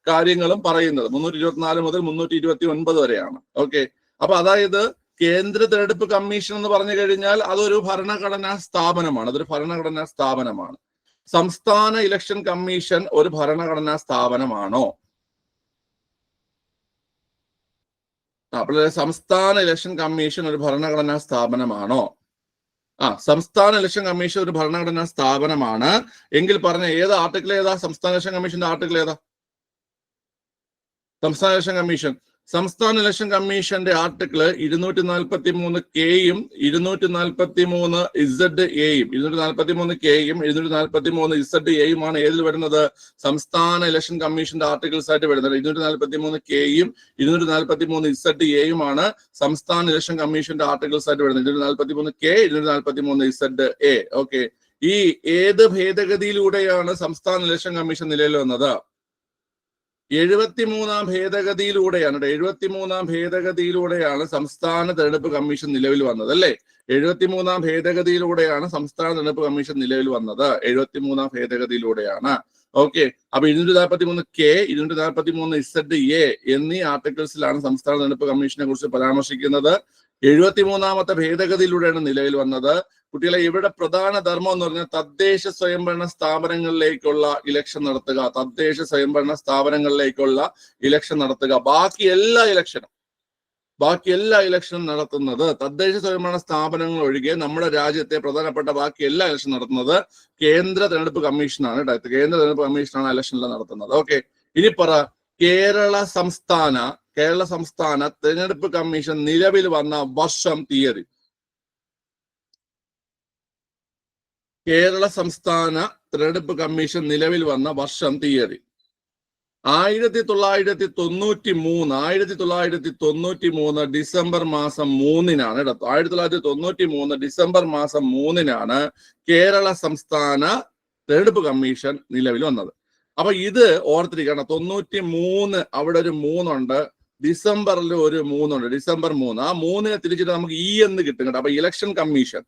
കാര്യങ്ങളും പറയുന്നത്. 324 മുതൽ 329 വരെയാണ്. ഓക്കെ, അപ്പൊ അതായത് കേന്ദ്ര തെരഞ്ഞെടുപ്പ് കമ്മീഷൻ എന്ന് പറഞ്ഞു കഴിഞ്ഞാൽ അതൊരു ഭരണഘടനാ സ്ഥാപനമാണ്. സംസ്ഥാന ഇലക്ഷൻ കമ്മീഷൻ ഒരു ഭരണഘടനാ സ്ഥാപനമാണോ? അപ്പോൾ സംസ്ഥാന ഇലക്ഷൻ കമ്മീഷൻ ഒരു ഭരണഘടനാ സ്ഥാപനമാണോ? സംസ്ഥാന ഇലക്ഷൻ കമ്മീഷൻ ഒരു ഭരണഘടനാ സ്ഥാപനമാണ് എങ്കിൽ പറഞ്ഞ ഏത് ആർട്ടിക്കിൾ ഏതാ? സംസ്ഥാന ഇലക്ഷൻ കമ്മീഷന്റെ ആർട്ടിക്കിൾ ഏതാ? സംസ്ഥാന ഇലക്ഷൻ കമ്മീഷന്റെ ആർട്ടിക്കിൾ 243Kയും 243ZAയും 243Kയും 243ZAയും ആണ് ഏതിൽ വരുന്നത്? സംസ്ഥാന ഇലക്ഷൻ കമ്മീഷന്റെ ആർട്ടിക്കിൾസ് ആയിട്ട് വരുന്നത്. 243Kയും 243ZAയും ആണ് സംസ്ഥാന ഇലക്ഷൻ കമ്മീഷന്റെ ആർട്ടിക്കിൾസ് ആയിട്ട് വരുന്നത്. 243K 243ZA. ഓക്കെ, ഈ ഏത് ഭേദഗതിയിലൂടെയാണ് സംസ്ഥാന ഇലക്ഷൻ കമ്മീഷൻ നിലവിൽ വന്നത്? 73-ാം ഭേദഗതിയിലൂടെയാണ്. 73-ാം ഭേദഗതിയിലൂടെയാണ് സംസ്ഥാന തെരഞ്ഞെടുപ്പ് കമ്മീഷൻ നിലവിൽ വന്നത് അല്ലേ? 73-ാം ഭേദഗതിയിലൂടെയാണ് സംസ്ഥാന തെരഞ്ഞെടുപ്പ് കമ്മീഷൻ നിലവിൽ വന്നത്. 73-ാം ഭേദഗതിയിലൂടെയാണ്. ഓക്കെ, അപ്പൊ 243K 243ZA എന്നീ ആർട്ടിക്കിൾസിലാണ് സംസ്ഥാന തെരഞ്ഞെടുപ്പ് കമ്മീഷനെ കുറിച്ച് പരാമർശിക്കുന്നത്. 73-ാമത്തെ ഭേദഗതിയിലൂടെയാണ് നിലവിൽ വന്നത്. കുട്ടികളെ, ഇവിടെ പ്രധാന ധർമ്മം എന്ന് പറഞ്ഞാൽ തദ്ദേശ സ്വയംഭരണ സ്ഥാപനങ്ങളിലേക്കുള്ള ഇലക്ഷൻ നടത്തുക. ബാക്കി എല്ലാ ഇലക്ഷനും നടത്തുന്നത് തദ്ദേശ സ്വയംഭരണ സ്ഥാപനങ്ങൾ ഒഴികെ നമ്മുടെ രാജ്യത്തെ പ്രധാനപ്പെട്ട ബാക്കി എല്ലാ ഇലക്ഷൻ നടത്തുന്നത് കേന്ദ്ര തെരഞ്ഞെടുപ്പ് കമ്മീഷനാണ്. കേന്ദ്ര തെരഞ്ഞെടുപ്പ് കമ്മീഷനാണ് ഇലക്ഷനെല്ലാം നടത്തുന്നത്. ഓക്കെ, ഇനി പറ, കേരള സംസ്ഥാന തെരഞ്ഞെടുപ്പ് കമ്മീഷൻ നിലവിൽ വന്ന വർഷം, തീയതി. കേരള സംസ്ഥാന തെരഞ്ഞെടുപ്പ് കമ്മീഷൻ നിലവിൽ വന്ന വർഷം, തീയതി 1993 ഡിസംബർ മാസം 3-നാണ്. 1993 ഡിസംബർ മാസം 3-നാണ് കേരള സംസ്ഥാന തെരഞ്ഞെടുപ്പ് കമ്മീഷൻ നിലവിൽ വന്നത്. അപ്പൊ ഇത് ഓർത്തിരിക്കണം. 93 അവിടെ ഒരു 3 ഉണ്ട്, ഡിസംബറിൽ ഒരു 3 ഉണ്ട്. ഡിസംബർ 3, ആ 3-നെ തിരിച്ചിട്ട് നമുക്ക് എന്ന് കിട്ടും കേട്ടോ. അപ്പൊ ഇലക്ഷൻ കമ്മീഷൻ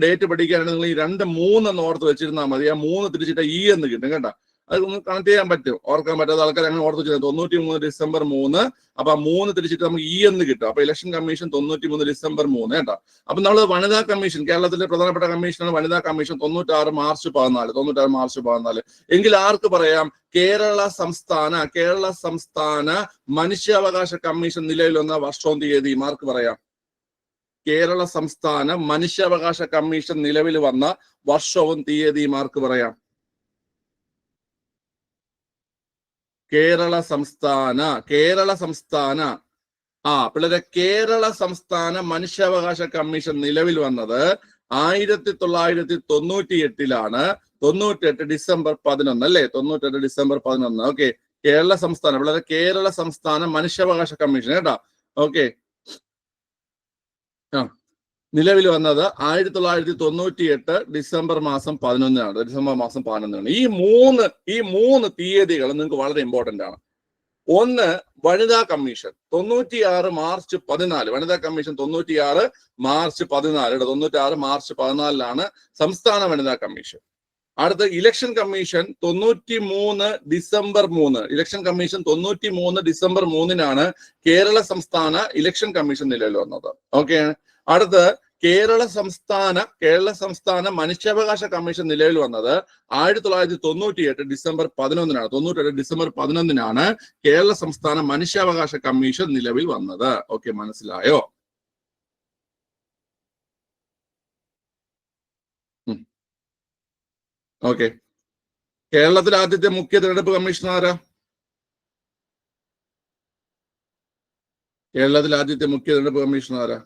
ഡേറ്റ് പഠിക്കാനാണ് നിങ്ങൾ ഈ 2, 3 എന്ന് ഓർത്ത് വെച്ചിരുന്നാൽ മതി. ആ 3 തിരിച്ചിട്ട് എന്ന് കിട്ടും കേട്ടോ. അത് ഒന്ന് കണക്ട് ചെയ്യാൻ പറ്റും. ഓർക്കാൻ പറ്റാത്ത ആൾക്കാർ അങ്ങനെ ഓർത്ത് വെച്ചിരുന്നത് 93 ഡിസംബർ 3. അപ്പൊ ആ 3 തിരിച്ചിട്ട് നമുക്ക് എന്ന് കിട്ടും. അപ്പൊ ഇലക്ഷൻ കമ്മീഷൻ 93 ഡിസംബർ 3 കേട്ടോ. അപ്പൊ നമ്മൾ വനിതാ കമ്മീഷൻ, കേരളത്തിലെ പ്രധാനപ്പെട്ട കമ്മീഷനാണ് വനിതാ കമ്മീഷൻ, 96 മാർച്ച് 14. എങ്കിൽ ആർക്ക് പറയാം? കേരള സംസ്ഥാന മനുഷ്യാവകാശ കമ്മീഷൻ നിലവിൽ വന്ന വർഷവും തീയതി മാർക്ക് പറയാം. കേരള സംസ്ഥാന മനുഷ്യാവകാശ കമ്മീഷൻ നിലവിൽ വന്ന വർഷവും തീയതി മാർക്ക് പറയാം. കേരള സംസ്ഥാന പിള്ളേരെ കേരള സംസ്ഥാന മനുഷ്യാവകാശ കമ്മീഷൻ നിലവിൽ വന്നത് 1998 98 ഡിസംബർ 11 അല്ലേ? 98 ഡിസംബർ 11. ഓക്കെ, കേരള സംസ്ഥാനം പിള്ളേരെ കേരള സംസ്ഥാന മനുഷ്യാവകാശ കമ്മീഷൻ കേട്ടോ. ഓക്കെ, നിലവിൽ വന്നത് 1998 ഡിസംബർ മാസം 11. ഡിസംബർ മാസം 11. ഈ മൂന്ന് തീയതികൾ നിങ്ങൾക്ക് വളരെ ഇമ്പോർട്ടന്റ് ആണ്. ഒന്ന്, വനിതാ കമ്മീഷൻ 96 മാർച്ച് 14. വനിതാ കമ്മീഷൻ 96 മാർച്ച് 14. 96 മാർച്ച് 14 സംസ്ഥാന വനിതാ കമ്മീഷൻ. അടുത്ത election commission 93 December 3. Election commission 93 December 3 Kerala സംസ്ഥാന ഇലക്ഷൻ കമ്മീഷൻ നിലവിൽ വന്നത്. ഓക്കെ, അടുത്ത് കേരള സംസ്ഥാന മനുഷ്യാവകാശ കമ്മീഷൻ നിലവിൽ വന്നത് 1998 ഡിസംബർ 11. 98 ഡിസംബർ 11 കേരള സംസ്ഥാന മനുഷ്യാവകാശ കമ്മീഷൻ നിലവിൽ വന്നത്. ഓക്കെ, മനസ്സിലായോ? ഓക്കെ, കേരളത്തിലെ ആദ്യത്തെ മുഖ്യ തിരഞ്ഞെടുപ്പ് കമ്മീഷണർ ആരാ? കേരളത്തിലെ ആദ്യത്തെ മുഖ്യ തിരഞ്ഞെടുപ്പ് കമ്മീഷണർ ആരാ?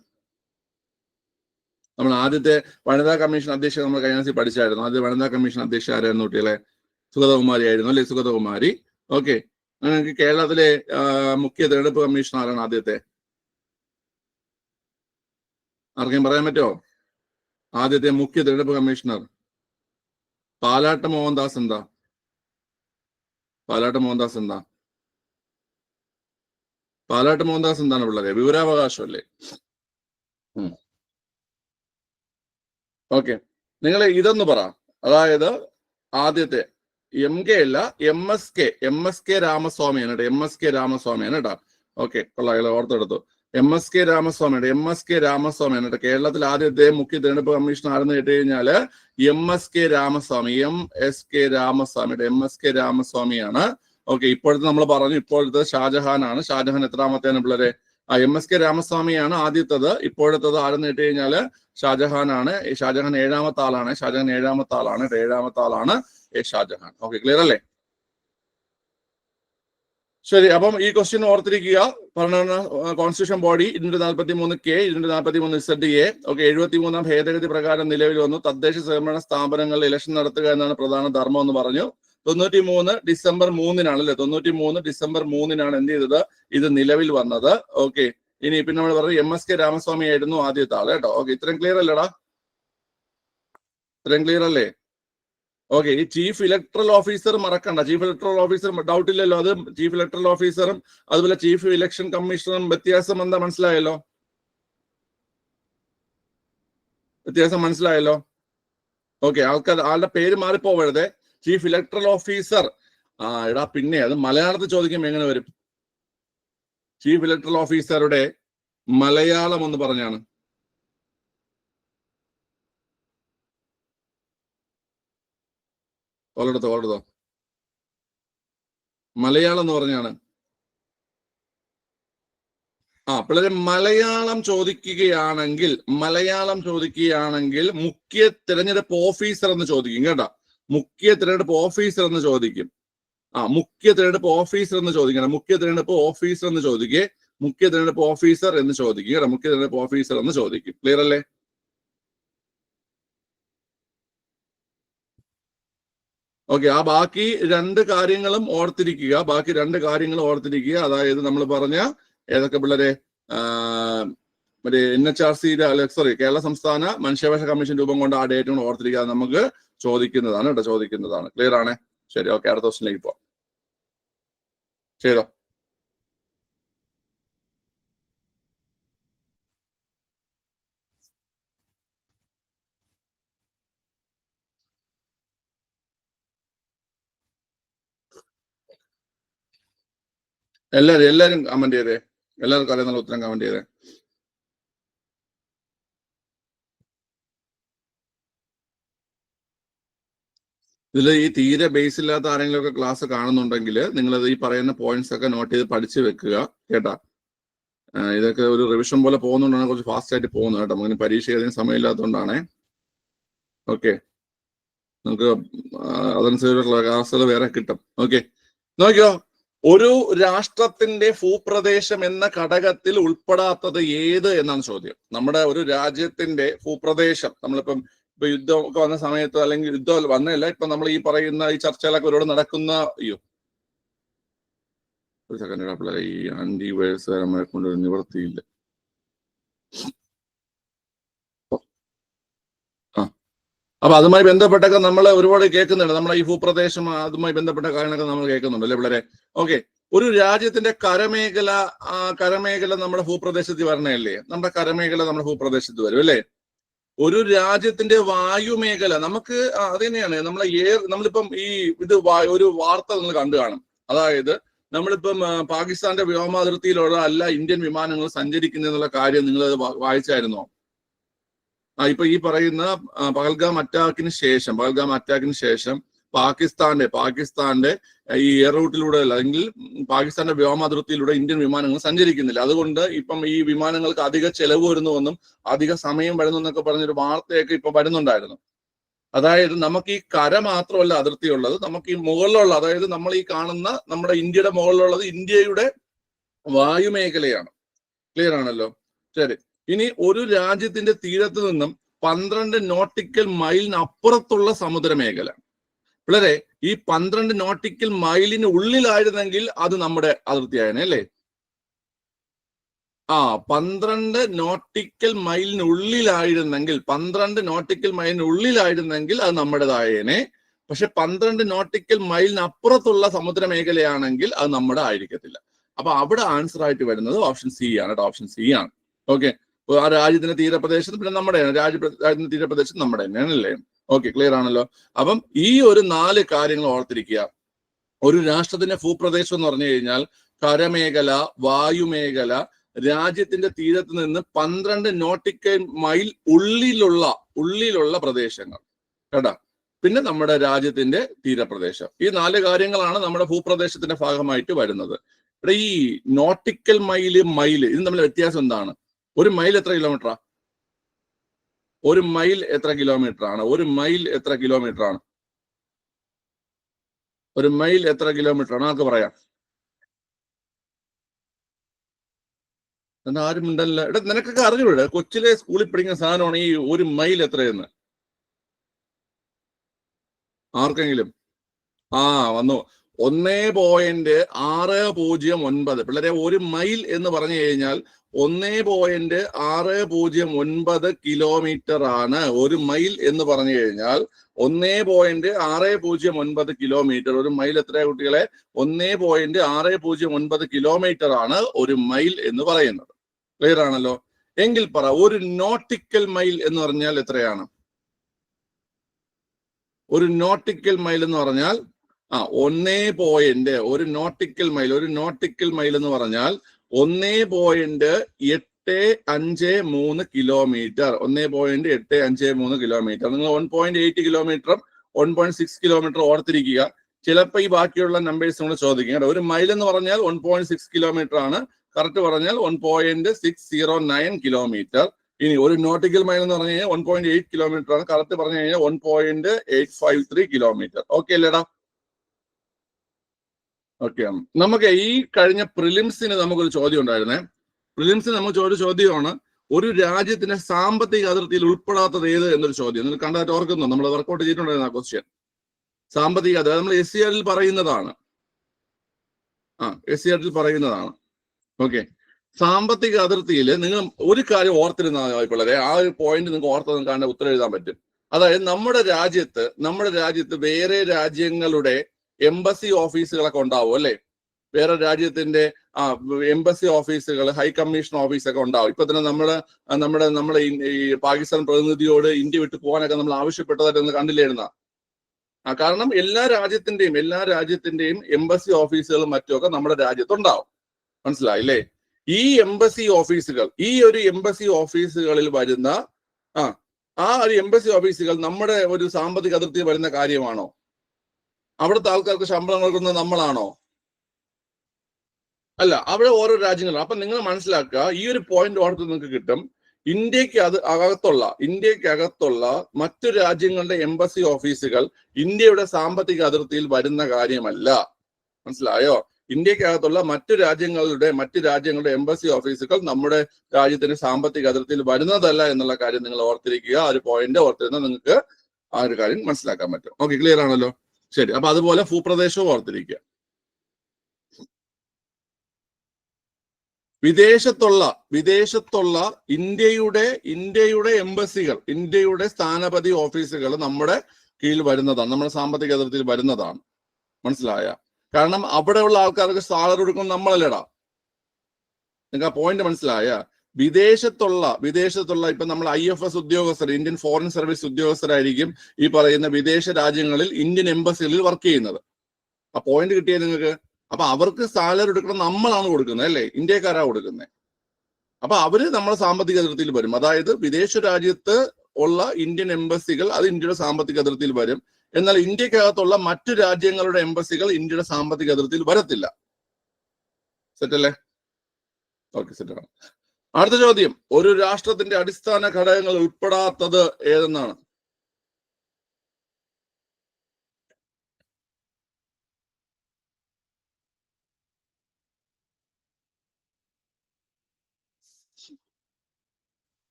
നമ്മൾ ആദ്യത്തെ വനിതാ കമ്മീഷൻ അധ്യക്ഷ നമ്മൾ കഴിഞ്ഞ ദിവസം പഠിച്ചായിരുന്നു. ആദ്യ വനിതാ കമ്മീഷൻ അധ്യക്ഷ ആരായിരുന്നു കുട്ടികളെ? സുഗതകുമാരി ആയിരുന്നു അല്ലെ? സുഗതകുമാരി. ഓക്കെ, നിങ്ങൾക്ക് കേരളത്തിലെ മുഖ്യ തിരഞ്ഞെടുപ്പ് കമ്മീഷൻ ആരാണ് ആദ്യത്തെ? ആർക്കും പറയാൻ പറ്റുമോ? ആദ്യത്തെ മുഖ്യ തിരഞ്ഞെടുപ്പ് കമ്മീഷണർ പാലാട്ട് മോഹൻദാസ് എന്താ? പാലാട്ട് മോഹൻദാസ് എന്താണ് പിള്ളേരെ? വിവരാവകാശം അല്ലേ? ഓക്കെ, നിങ്ങൾ ഇതൊന്ന് പറ. അതായത് ആദ്യത്തെ MK അല്ല, MSK രാമസ്വാമിയാണ് കേട്ടോ. MSK രാമസ്വാമിയാണ് കേട്ടോ. ഓക്കെ, കൊള്ളാം, ഓർത്തെടുത്തു. MSK രാമസ്വാമിയാണ് കേട്ടോ. കേരളത്തിൽ ആദ്യത്തെ മുഖ്യ തിരഞ്ഞെടുപ്പ് കമ്മീഷൻ ആരെന്ന് കേട്ട് കഴിഞ്ഞാല് MSK രാമസ്വാമിയാണ്. ഓക്കെ, ഇപ്പോഴത്തെ നമ്മൾ പറഞ്ഞു, ഇപ്പോഴത്തെ ഷാജഹാനാണ്. ഷാജഹാൻ എത്രാമത്തെയാണ് പിള്ളേരെ? MSK രാമസ്വാമിയാണ് ആദ്യത്തത്. ഇപ്പോഴത്തത് ആരെന്ന് കേട്ട് കഴിഞ്ഞാല് ഷാജഹാനാണ്. ഷാജഹാൻ ഏഴാമത്തെ ആളാണ്. ഏഴാമത്തെ ആളാണ് ഷാജഹാൻ. ഓക്കെ, ക്ലിയർ അല്ലേ? ശരി, അപ്പം ഈ ക്വസ്റ്റ്യൻ ഓർത്തിരിക്കുക. ഭരണഘടന constitution body 243K 243ZA. Okay, 73ാം ഭേദഗതി പ്രകാരം നിലവിൽ വന്നു. തദ്ദേശ സ്വയംഭരണ സ്ഥാപനങ്ങളിൽ ഇലക്ഷൻ നടത്തുക എന്നാണ് പ്രധാന ധർമ്മം എന്ന് പറഞ്ഞു. 93 ഡിസംബർ 3 അല്ലേ? 93 ഡിസംബർ 3 എന്ത് ചെയ്തത്? ഇത് നിലവിൽ വന്നത്. ഓക്കെ, ഇനി പിന്നെ നമ്മൾ പറഞ്ഞു MSK രാമസ്വാമി ആയിരുന്നു ആദ്യത്തെ ആള് കേട്ടോ. ഓക്കെ, ഇത്രയും ക്ലിയർ അല്ലേടാ? ഇത്രയും ക്ലിയർ അല്ലേ? ഓക്കെ, ഈ ചീഫ് ഇലക്ട്രൽ ഓഫീസർ മറക്കണ്ട. ചീഫ് ഇലക്ട്രൽ ഓഫീസർ ഡൗട്ട് ഇല്ലല്ലോ. അത് ചീഫ് ഇലക്ട്രൽ ഓഫീസറും അതുപോലെ ചീഫ് ഇലക്ഷൻ കമ്മീഷണറും വ്യത്യാസം എന്താ? മനസ്സിലായല്ലോ? ഓക്കെ, ആളുടെ പേര് മാറിപ്പോവരുതേ. Chief electoral officer. എടാ പിന്നെ അത് മലയാളത്തിൽ ചോദിക്കുമ്പോൾ എങ്ങനെ വരും? ചീഫ് ഇലക്ട്രൽ ഓഫീസറുടെ മലയാളം എന്ന് പറഞ്ഞാണ്. ഓളെടുത്തോ മലയാളം എന്ന് പറഞ്ഞാണ്. പിള്ളേരെ മലയാളം ചോദിക്കുകയാണെങ്കിൽ മുഖ്യ തിരഞ്ഞെടുപ്പ് ഓഫീസർ എന്ന് ചോദിക്കും കേട്ടോ. മുഖ്യ തിരഞ്ഞെടുപ്പ് ഓഫീസർ എന്ന് ചോദിക്കും. മുഖ്യ തിരഞ്ഞെടുപ്പ് ഓഫീസർ എന്ന് ചോദിക്കണം. മുഖ്യ തിരഞ്ഞെടുപ്പ് ഓഫീസർ എന്ന് ചോദിക്കും കേട്ടോ. ക്ലിയർ അല്ലേ? ഓക്കെ, ബാക്കി രണ്ട് കാര്യങ്ങളും ഓർത്തിരിക്കുക. അതായത് നമ്മൾ പറഞ്ഞ ഏതൊക്കെ പിള്ളേരെ? മറ്റേ NHRCയുടെ കേരള സംസ്ഥാന മനുഷ്യാവകാശ കമ്മീഷൻ രൂപം കൊണ്ട് ആ ഡേറ്റ് കൊണ്ട് ഓർത്തിരിക്കുക. നമുക്ക് ചോദിക്കുന്നതാണ് കേട്ടോ. ക്ലിയർ ആണ്? ശരി, ഓക്കെ, അടുത്ത ക്വസ്റ്റിലേക്ക് പോവാം. ചെയ്തോ. എല്ലാരും കമന്റ് ചെയ്തേ. എല്ലാവർക്കും അറിയാവുന്ന ഉത്തരം കമന്റ് ചെയ്തേ. ഇതിൽ ഈ തീരെ ബേസ് ഇല്ലാത്ത ആരെങ്കിലും ഒക്കെ ക്ലാസ് കാണുന്നുണ്ടെങ്കിൽ നിങ്ങളത് ഈ പറയുന്ന പോയിന്റ്സ് ഒക്കെ നോട്ട് ചെയ്ത് പഠിച്ചു വെക്കുക കേട്ടാ. ഇതൊക്കെ ഒരു റിവിഷൻ പോലെ പോകുന്നതുകൊണ്ടാണ് കുറച്ച് ഫാസ്റ്റ് ആയിട്ട് പോകുന്നത് കേട്ടോ. നമുക്ക് പരീക്ഷ എഴുതാൻ സമയമില്ലാത്തതുകൊണ്ടാണേ. ഓക്കെ, നമുക്ക് അതനുസരിച്ചുള്ള ക്ലാസ്സുകൾ വേറെ കിട്ടും. ഓക്കെ, നോക്കിയോ, ഒരു രാഷ്ട്രത്തിന്റെ ഭൂപ്രദേശം എന്ന ഘടകത്തിൽ ഉൾപ്പെടാത്തത് ഏത് എന്നാണ് ചോദ്യം. നമ്മുടെ ഒരു രാജ്യത്തിന്റെ ഭൂപ്രദേശം, നമ്മളിപ്പം ഇപ്പൊ യുദ്ധം ഒക്കെ വന്ന സമയത്ത്, അല്ലെങ്കിൽ യുദ്ധം വന്നല്ല, ഇപ്പൊ നമ്മൾ ഈ പറയുന്ന ഈ ചർച്ചകളൊക്കെ ഒരുപാട് നടക്കുന്ന, ഒരു സെക്കൻഡ്, ഈ ആന്റി വയസ്സുകാരന്മാരെ കൊണ്ട് നിവർത്തിയില്ല. അപ്പൊ അതുമായി ബന്ധപ്പെട്ടൊക്കെ നമ്മൾ ഒരുപാട് കേൾക്കുന്നുണ്ട്. നമ്മളെ ഈ ഭൂപ്രദേശം അതുമായി ബന്ധപ്പെട്ട കാര്യങ്ങളൊക്കെ നമ്മൾ കേൾക്കുന്നുണ്ട് അല്ലെ പിള്ളേരെ? ഓക്കെ, ഒരു രാജ്യത്തിന്റെ കരമേഖല നമ്മുടെ ഭൂപ്രദേശത്ത് വരണല്ലേ? നമ്മുടെ കരമേഖല നമ്മുടെ ഭൂപ്രദേശത്ത് വരും അല്ലേ? ഒരു രാജ്യത്തിന്റെ വായുമേഖല നമുക്ക് അത് തന്നെയാണ് നമ്മളിപ്പം ഈ ഒരു വാർത്ത നിങ്ങൾ കണ്ടു കാണും. അതായത് നമ്മളിപ്പം പാകിസ്ഥാന്റെ വ്യോമാതിർത്തിയിലുള്ള അല്ല ഇന്ത്യൻ വിമാനങ്ങൾ സഞ്ചരിക്കുന്നതെന്നുള്ള കാര്യം നിങ്ങൾ വായിച്ചായിരുന്നോ? ഇപ്പൊ ഈ പറയുന്ന പഹൽഗാം അറ്റാക്കിന് ശേഷം പാകിസ്ഥാന്റെ ഈ എയർ റൂട്ടിലൂടെ അല്ലെങ്കിൽ പാകിസ്ഥാന്റെ വ്യോമാതിർത്തിയിലൂടെ ഇന്ത്യൻ വിമാനങ്ങൾ സഞ്ചരിക്കുന്നില്ല. അതുകൊണ്ട് ഇപ്പം ഈ വിമാനങ്ങൾക്ക് അധിക ചെലവ് വരുന്നുവെന്നും അധിക സമയം വരുന്നു എന്നൊക്കെ പറഞ്ഞൊരു വാർത്തയൊക്കെ ഇപ്പൊ വരുന്നുണ്ടായിരുന്നു. അതായത് നമുക്ക് ഈ കര മാത്രമല്ല അതിർത്തി ഉള്ളത്, നമുക്ക് ഈ മുകളിലുള്ള, അതായത് നമ്മൾ ഈ കാണുന്ന നമ്മുടെ ഇന്ത്യയുടെ മുകളിലുള്ളത് ഇന്ത്യയുടെ വായുമേഖലയാണ്. ക്ലിയർ ആണല്ലോ? ശരി. ഇനി ഒരു രാജ്യത്തിന്റെ തീരത്ത് നിന്നും 12 നോട്ടിക്കൽ മൈലിന് അപ്പുറത്തുള്ള സമുദ്രമേഖല. പിള്ളേരെ, ഈ 12 നോട്ടിക്കൽ മൈലിന് ഉള്ളിലായിരുന്നെങ്കിൽ അത് നമ്മുടെ അതിർത്തിയായനെ അല്ലേ? 12 നോട്ടിക്കൽ മൈലിന് ഉള്ളിലായിരുന്നെങ്കിൽ അത് നമ്മുടേതായേനെ. പക്ഷെ 12 നോട്ടിക്കൽ മൈലിന് അപ്പുറത്തുള്ള സമുദ്രമേഖലയാണെങ്കിൽ അത് നമ്മുടെ ആയിരിക്കത്തില്ല. അപ്പൊ അവിടെ ആൻസർ ആയിട്ട് വരുന്നത് ഓപ്ഷൻ സി ആണ് കേട്ടോ. ഓപ്ഷൻ സി ആണ്. ഓക്കെ, ആ രാജ്യത്തിന്റെ തീരപ്രദേശത്ത് പിന്നെ നമ്മുടെ രാജ്യത്തിന്റെ തീരപ്രദേശത്ത് നമ്മുടെ തന്നെയാണല്ലേ? ഓക്കെ, ക്ലിയർ ആണല്ലോ? അപ്പം ഈ ഒരു 4 കാര്യങ്ങൾ ഓർത്തിരിക്കുക. ഒരു രാഷ്ട്രത്തിന്റെ ഭൂപ്രദേശം എന്ന് പറഞ്ഞു കഴിഞ്ഞാൽ കരമേഖല, വായുമേഖല, രാജ്യത്തിന്റെ തീരത്ത് നിന്ന് 12 നോട്ടിക്കൽ മൈൽ ഉള്ളിലുള്ള പ്രദേശങ്ങൾ കേട്ടാ, പിന്നെ നമ്മുടെ രാജ്യത്തിന്റെ തീരപ്രദേശം. ഈ 4 കാര്യങ്ങളാണ് നമ്മുടെ ഭൂപ്രദേശത്തിന്റെ ഭാഗമായിട്ട് വരുന്നത്. ഇവിടെ ഈ നോട്ടിക്കൽ മൈല് ഇത് തമ്മിൽ വ്യത്യാസം എന്താണ്? ഒരു മൈൽ എത്ര കിലോമീറ്ററാ? ഒരു മൈൽ എത്ര കിലോമീറ്റർ ആണ്? ആർക്ക് പറയാം? എന്നാ ആരും ഉണ്ടല്ല. എടാ, നിനക്കൊക്കെ അറിഞ്ഞൂടെ? കൊച്ചിലെ സ്കൂളിൽ പഠിക്കുന്ന സാധനമാണ് ഈ ഒരു മൈൽ എത്രയെന്ന്. ആർക്കെങ്കിലും വന്നു? 1.609. പിള്ളേരെ, ഒരു മൈൽ എന്ന് പറഞ്ഞു കഴിഞ്ഞാൽ 1.609 കിലോമീറ്റർ ആണ്. ഒരു മൈൽ എന്ന് പറഞ്ഞു കഴിഞ്ഞാൽ 1.609 കിലോമീറ്റർ. ഒരു മൈൽ എത്രയാ കുട്ടികളെ? 1.609 കിലോമീറ്റർ ആണ് ഒരു മൈൽ എന്ന് പറയുന്നത്. ക്ലിയർ ആണല്ലോ? എങ്കിൽ പറ, ഒരു നോട്ടിക്കൽ മൈൽ എന്ന് പറഞ്ഞാൽ എത്രയാണ്? ഒരു നോട്ടിക്കൽ മൈൽ എന്ന് പറഞ്ഞാൽ ഒരു നോട്ടിക്കൽ മൈൽ എന്ന് പറഞ്ഞാൽ 1.853 കിലോമീറ്റർ. 1.853 കിലോമീറ്റർ. നിങ്ങൾ 1.8 കിലോമീറ്ററും 1.6 കിലോമീറ്റർ ഓർത്തിരിക്കുക. ചിലപ്പോൾ ഈ ബാക്കിയുള്ള നമ്പേഴ്സ് നമ്മൾ ചോദിക്കുക. ഒരു മൈൽ എന്ന് പറഞ്ഞാൽ 1.6 കിലോമീറ്റർ ആണ്. കറക്റ്റ് പറഞ്ഞാൽ 1.609 കിലോമീറ്റർ. ഇനി ഒരു നോട്ടിക്കൽ മൈൽ എന്ന് പറഞ്ഞു കഴിഞ്ഞാൽ 1.8 കിലോമീറ്റർ ആണ്. കറക്റ്റ് പറഞ്ഞു കഴിഞ്ഞാൽ 1.853 കിലോമീറ്റർ. ഓക്കെ അല്ലേടാ? ഓക്കെ, നമുക്ക് ഈ കഴിഞ്ഞ പ്രിലിംസിന് നമുക്കൊരു ചോദ്യം ഉണ്ടായിരുന്നേ. പ്രിലിംസിന് നമുക്ക് ഒരു ചോദ്യമാണ്, ഒരു രാജ്യത്തിന്റെ സാമ്പത്തിക അതിർത്തിയിൽ ഉൾപ്പെടാത്തത് ഏത് എന്നൊരു ചോദ്യം. നിങ്ങൾ കണ്ടായിട്ട് ഓർക്കുന്നു? നമ്മൾ വർക്കൗട്ട് ചെയ്തിട്ടുണ്ടായിരുന്നു ആ ക്വസ്റ്റ്യൻ. സാമ്പത്തിക അതിർത്തി നമ്മൾ SCRL പറയുന്നതാണ്. SCRL പറയുന്നതാണ്. ഓക്കെ, സാമ്പത്തിക അതിർത്തിയിൽ നിങ്ങൾ ഒരു കാര്യം ഓർത്തിരുന്നാൽ വളരെ, ആ ഒരു പോയിന്റ് നിങ്ങൾക്ക് ഓർത്ത് കാണാൻ ഉത്തരം എഴുതാൻ പറ്റും. അതായത് നമ്മുടെ രാജ്യത്ത് വേറെ രാജ്യങ്ങളുടെ എംബസി ഓഫീസുകളൊക്കെ ഉണ്ടാവും അല്ലെ? വേറെ രാജ്യത്തിന്റെ എംബസി ഓഫീസുകൾ, ഹൈ കമ്മീഷൻ ഓഫീസൊക്കെ ഉണ്ടാവും. ഇപ്പൊ തന്നെ നമ്മുടെ ഈ പാകിസ്ഥാൻ പ്രതിനിധിയോട് ഇന്ത്യ വിട്ടു പോകാനൊക്കെ നമ്മൾ ആവശ്യപ്പെട്ടതായിട്ട് നിങ്ങൾ കണ്ടില്ലായിരുന്ന? കാരണം എല്ലാ രാജ്യത്തിന്റെയും എംബസി ഓഫീസുകളും മറ്റുമൊക്കെ നമ്മുടെ രാജ്യത്തുണ്ടാവും. മനസ്സിലായില്ലേ? ഈ ഒരു എംബസി ഓഫീസുകളിൽ വരുന്ന ഒരു എംബസി ഓഫീസുകൾ നമ്മുടെ ഒരു സാമ്പത്തിക അതിർത്തിയിൽ വരുന്ന കാര്യമാണോ? അവിടുത്തെ ആൾക്കാർക്ക് ശമ്പളം കൊടുക്കുന്നത് നമ്മളാണോ? അല്ല, അവിടെ ഓരോ രാജ്യങ്ങളും. അപ്പൊ നിങ്ങൾ മനസ്സിലാക്കുക, ഈ ഒരു പോയിന്റ് ഓർത്ത് നിങ്ങൾക്ക് കിട്ടും. ഇന്ത്യക്ക് അകത്തുള്ള മറ്റു രാജ്യങ്ങളുടെ എംബസി ഓഫീസുകൾ ഇന്ത്യയുടെ സാമ്പത്തിക അതിർത്തിയിൽ വരുന്ന കാര്യമല്ല. മനസ്സിലായോ? ഇന്ത്യക്കകത്തുള്ള മറ്റു രാജ്യങ്ങളുടെ എംബസി ഓഫീസുകൾ നമ്മുടെ രാജ്യത്തിന്റെ സാമ്പത്തിക അതിർത്തിയിൽ വരുന്നതല്ല എന്നുള്ള കാര്യം നിങ്ങൾ ഓർത്തിരിക്കുക. ആ ഒരു പോയിന്റ് ഓർത്തിരുന്നാൽ നിങ്ങൾക്ക് ആ ഒരു കാര്യം മനസ്സിലാക്കാൻ പറ്റും. ഓക്കെ, ക്ലിയർ ആണല്ലോ? ശരി. അപ്പൊ അതുപോലെ ഭൂപ്രദേശവും ഓർത്തിരിക്കുക. വിദേശത്തുള്ള ഇന്ത്യയുടെ എംബസികൾ, ഇന്ത്യയുടെ സ്ഥാനപതി ഓഫീസുകൾ നമ്മുടെ കീഴിൽ വരുന്നതാണ്, നമ്മുടെ സാമ്പത്തിക അതിർത്തിയിൽ വരുന്നതാണ്. മനസ്സിലായ? കാരണം അവിടെയുള്ള ആൾക്കാർക്ക് സാലറി കൊടുക്കുന്നത് നമ്മളല്ലേടാ. നിങ്ങൾക്ക് ആ പോയിന്റ് മനസ്സിലായ? വിദേശത്തുള്ള ഇപ്പൊ നമ്മൾ IFS ഉദ്യോഗസ്ഥർ, ഇന്ത്യൻ ഫോറിൻ സർവീസ് ഉദ്യോഗസ്ഥരായിരിക്കും ഈ പറയുന്ന വിദേശ രാജ്യങ്ങളിൽ ഇന്ത്യൻ എംബസികളിൽ വർക്ക് ചെയ്യുന്നത്. ആ പോയിന്റ് കിട്ടിയത് നിങ്ങൾക്ക്? അപ്പൊ അവർക്ക് സാലറി എടുക്കണം നമ്മളാണ് കൊടുക്കുന്നത്, അല്ലേ? ഇന്ത്യക്കാരാ കൊടുക്കുന്നത്. അപ്പൊ അവര് നമ്മുടെ സാമ്പത്തിക അതിർത്തിയിൽ വരും. അതായത് വിദേശ രാജ്യത്ത് ഉള്ള ഇന്ത്യൻ എംബസികൾ അത് ഇന്ത്യയുടെ സാമ്പത്തിക അതിർത്തിയിൽ വരും. എന്നാൽ ഇന്ത്യക്കകത്തുള്ള മറ്റു രാജ്യങ്ങളുടെ എംബസികൾ ഇന്ത്യയുടെ സാമ്പത്തിക അതിർത്തിയിൽ വരത്തില്ല. സെറ്റല്ലേ? ഓക്കെ, സെറ്റാണ്. അടുത്ത ചോദ്യം, ഒരു രാഷ്ട്രത്തിന്റെ അടിസ്ഥാന ഘടകങ്ങൾ ഉൾപ്പെടാത്തത് ഏതെന്നാണ്?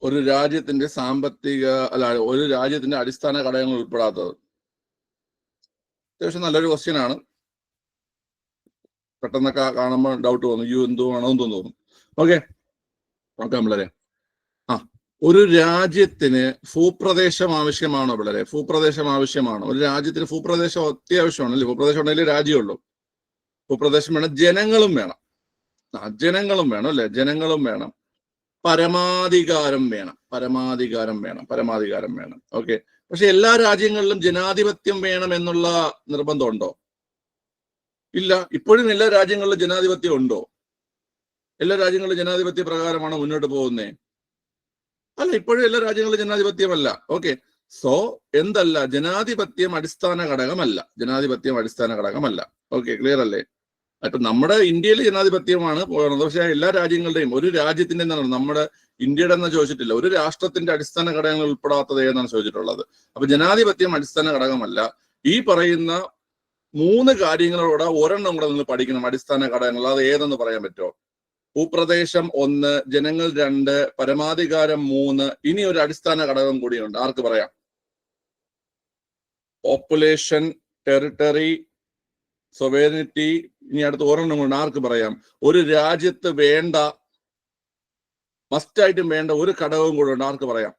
ഒരു രാജ്യത്തിന്റെ ഒരു രാജ്യത്തിന്റെ അടിസ്ഥാന ഘടകങ്ങൾ ഉൾപ്പെടാത്തത്. അത്യാവശ്യം നല്ലൊരു ക്വസ്റ്റ്യൻ ആണ്. പെട്ടെന്നൊക്കെ കാണുമ്പോൾ ഡൗട്ട് തോന്നും, എന്തുവാണോ എന്ന് തോന്നും. ഓക്കെ, നോക്കാം പിള്ളേരെ. ഒരു രാജ്യത്തിന് ഭൂപ്രദേശം ആവശ്യമാണോ പിള്ളേരെ? ഭൂപ്രദേശം ആവശ്യമാണോ? ഒരു രാജ്യത്തിന് ഭൂപ്രദേശം അത്യാവശ്യമാണ്, അല്ലേ? ഭൂപ്രദേശം ഉണ്ടെങ്കിൽ രാജ്യമുള്ളൂ. ഭൂപ്രദേശം വേണം, ജനങ്ങളും വേണം. ജനങ്ങളും വേണം, അല്ലെ? ജനങ്ങളും വേണം. പരമാധികാരം വേണം. ഓക്കെ, പക്ഷെ എല്ലാ രാജ്യങ്ങളിലും ജനാധിപത്യം വേണം എന്നുള്ള നിർബന്ധമുണ്ടോ? ഇല്ല. ഇപ്പോഴും എല്ലാ രാജ്യങ്ങളിലും ജനാധിപത്യം ഉണ്ടോ? എല്ലാ രാജ്യങ്ങളിലും ജനാധിപത്യ പ്രകാരമാണോ മുന്നോട്ട് പോകുന്നേ? അല്ല, ഇപ്പോഴും എല്ലാ രാജ്യങ്ങളിലും ജനാധിപത്യമല്ല. ഓക്കെ, സോ എന്തല്ല? ജനാധിപത്യം അടിസ്ഥാന ഘടകമല്ല. ഓക്കെ, ക്ലിയർ അല്ലേ? അപ്പൊ നമ്മുടെ ഇന്ത്യയിൽ ജനാധിപത്യമാണ് പോകുന്നത്. പക്ഷെ എല്ലാ രാജ്യങ്ങളുടെയും, ഒരു രാജ്യത്തിന്റെ എന്താണ്, നമ്മുടെ ഇന്ത്യയുടെ എന്ന് ചോദിച്ചിട്ടില്ല, ഒരു രാഷ്ട്രത്തിന്റെ അടിസ്ഥാന ഘടകങ്ങൾ ഉൾപ്പെടാത്തത് ഏതെന്നാണ് ചോദിച്ചിട്ടുള്ളത്. അപ്പൊ ജനാധിപത്യം അടിസ്ഥാന ഘടകമല്ല. ഈ പറയുന്ന 3 കാര്യങ്ങളോടെ ഒരെണ്ണം കൂടെ നിങ്ങൾ പഠിക്കണം, അടിസ്ഥാന ഘടകങ്ങൾ. അത് ഏതെന്ന് പറയാൻ പറ്റുമോ? ഭൂപ്രദേശം 1, ജനങ്ങൾ 2, പരമാധികാരം 3. ഇനി ഒരു അടിസ്ഥാന ഘടകം കൂടിയുണ്ട്. ആർക്ക് പറയാം? Population, territory, sovereignty. ഇനി അടുത്ത ഒരെണ്ണം കൊണ്ട് ആർക്ക് പറയാം? ഒരു രാജ്യത്ത് മസ്റ്റായിട്ടും വേണ്ട ഒരു ഘടകവും കൂടെ ഉണ്ട്. ആർക്ക് പറയാം?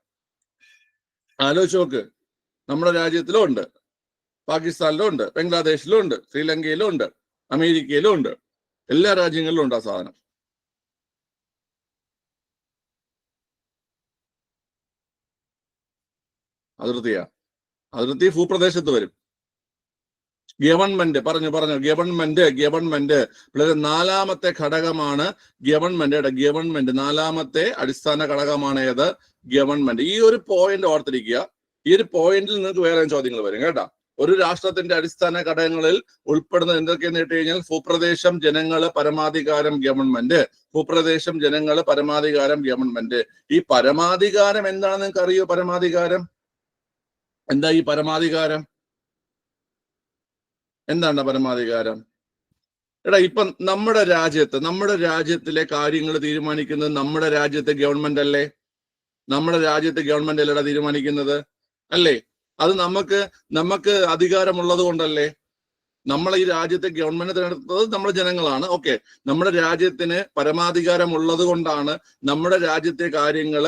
ആലോചിച്ച് നോക്ക്. നമ്മുടെ രാജ്യത്തിലും ഉണ്ട്, പാകിസ്ഥാനിലും ഉണ്ട്, ബംഗ്ലാദേശിലും ഉണ്ട്, ശ്രീലങ്കയിലും ഉണ്ട്, അമേരിക്കയിലും ഉണ്ട്, എല്ലാ രാജ്യങ്ങളിലും ഉണ്ട് ആ സാധനം. അതിർത്തി ഭൂപ്രദേശത്ത് വരും. ഗവൺമെന്റ് പറഞ്ഞു ഗവൺമെന്റ് പിള്ളേർ 4ാമത്തെ ഘടകമാണ് ഗവൺമെന്റ്. 4ാമത്തെ അടിസ്ഥാന ഘടകമാണ് ഏത്? ഗവൺമെന്റ്. ഈ ഒരു പോയിന്റ് ഓർത്തിരിക്കുക. ഈ ഒരു പോയിന്റിൽ നിങ്ങൾക്ക് വേറെ ചോദ്യങ്ങൾ വരും കേട്ടാ. ഒരു രാഷ്ട്രത്തിന്റെ അടിസ്ഥാന ഘടകങ്ങളിൽ ഉൾപ്പെടുന്നത് എന്തൊക്കെയെന്ന് കേട്ട് കഴിഞ്ഞാൽ ഭൂപ്രദേശം, ജനങ്ങള്, പരമാധികാരം, ഗവൺമെന്റ്. ഭൂപ്രദേശം, ജനങ്ങള്, പരമാധികാരം, ഗവൺമെന്റ്. ഈ പരമാധികാരം എന്താണെന്ന് നിങ്ങൾക്ക് അറിയോ? പരമാധികാരം എന്താ? ഈ പരമാധികാരം എന്താണ് പരമാധികാരം? എടാ, ഇപ്പൊ നമ്മുടെ രാജ്യത്തിലെ കാര്യങ്ങൾ തീരുമാനിക്കുന്നത് നമ്മുടെ രാജ്യത്തെ ഗവൺമെന്റ് അല്ലേ? നമ്മുടെ രാജ്യത്തെ ഗവൺമെന്റ് അല്ലേടാ തീരുമാനിക്കുന്നത്, അല്ലേ? അത് നമുക്ക് അധികാരമുള്ളത് കൊണ്ടല്ലേ നമ്മൾ ഈ രാജ്യത്തെ ഗവൺമെന്റ് തിരഞ്ഞെടുത്തത്? നമ്മുടെ ജനങ്ങളാണ്. ഓക്കെ, നമ്മുടെ രാജ്യത്തിന് പരമാധികാരം ഉള്ളത് കൊണ്ടാണ് നമ്മുടെ രാജ്യത്തെ കാര്യങ്ങൾ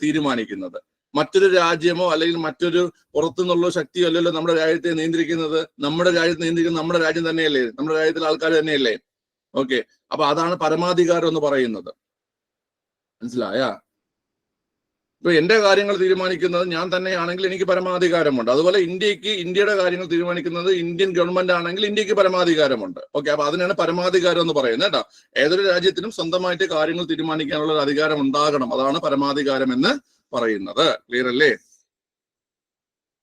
തീരുമാനിക്കുന്നത്. മറ്റൊരു രാജ്യമോ അല്ലെങ്കിൽ മറ്റൊരു പുറത്തുനിന്നുള്ള ശക്തിയോ അല്ലല്ലോ നമ്മുടെ രാജ്യത്തെ നിയന്ത്രിക്കുന്നത്. നമ്മുടെ രാജ്യം തന്നെയല്ലേ? നമ്മുടെ രാജ്യത്തിലെ ആൾക്കാർ തന്നെയല്ലേ? ഓക്കെ, അപ്പൊ അതാണ് പരമാധികാരം എന്ന് പറയുന്നത്. മനസ്സിലായ? ഇപ്പൊ എന്റെ കാര്യങ്ങൾ തീരുമാനിക്കുന്നത് ഞാൻ തന്നെയാണെങ്കിൽ എനിക്ക് പരമാധികാരമുണ്ട്. അതുപോലെ ഇന്ത്യയുടെ കാര്യങ്ങൾ തീരുമാനിക്കുന്നത് ഇന്ത്യൻ ഗവൺമെന്റ് ആണെങ്കിൽ ഇന്ത്യക്ക് പരമാധികാരമുണ്ട്. ഓക്കെ, അപ്പൊ അതിനാണ് പരമാധികാരം എന്ന് പറയുന്നത് കേട്ടോ. ഏതൊരു രാജ്യത്തിനും സ്വന്തമായിട്ട് കാര്യങ്ങൾ തീരുമാനിക്കാനുള്ള ഒരു അധികാരം ഉണ്ടാകണം. അതാണ് പരമാധികാരം എന്ന് പറയുന്നത്. ക്ലിയർ അല്ലേ?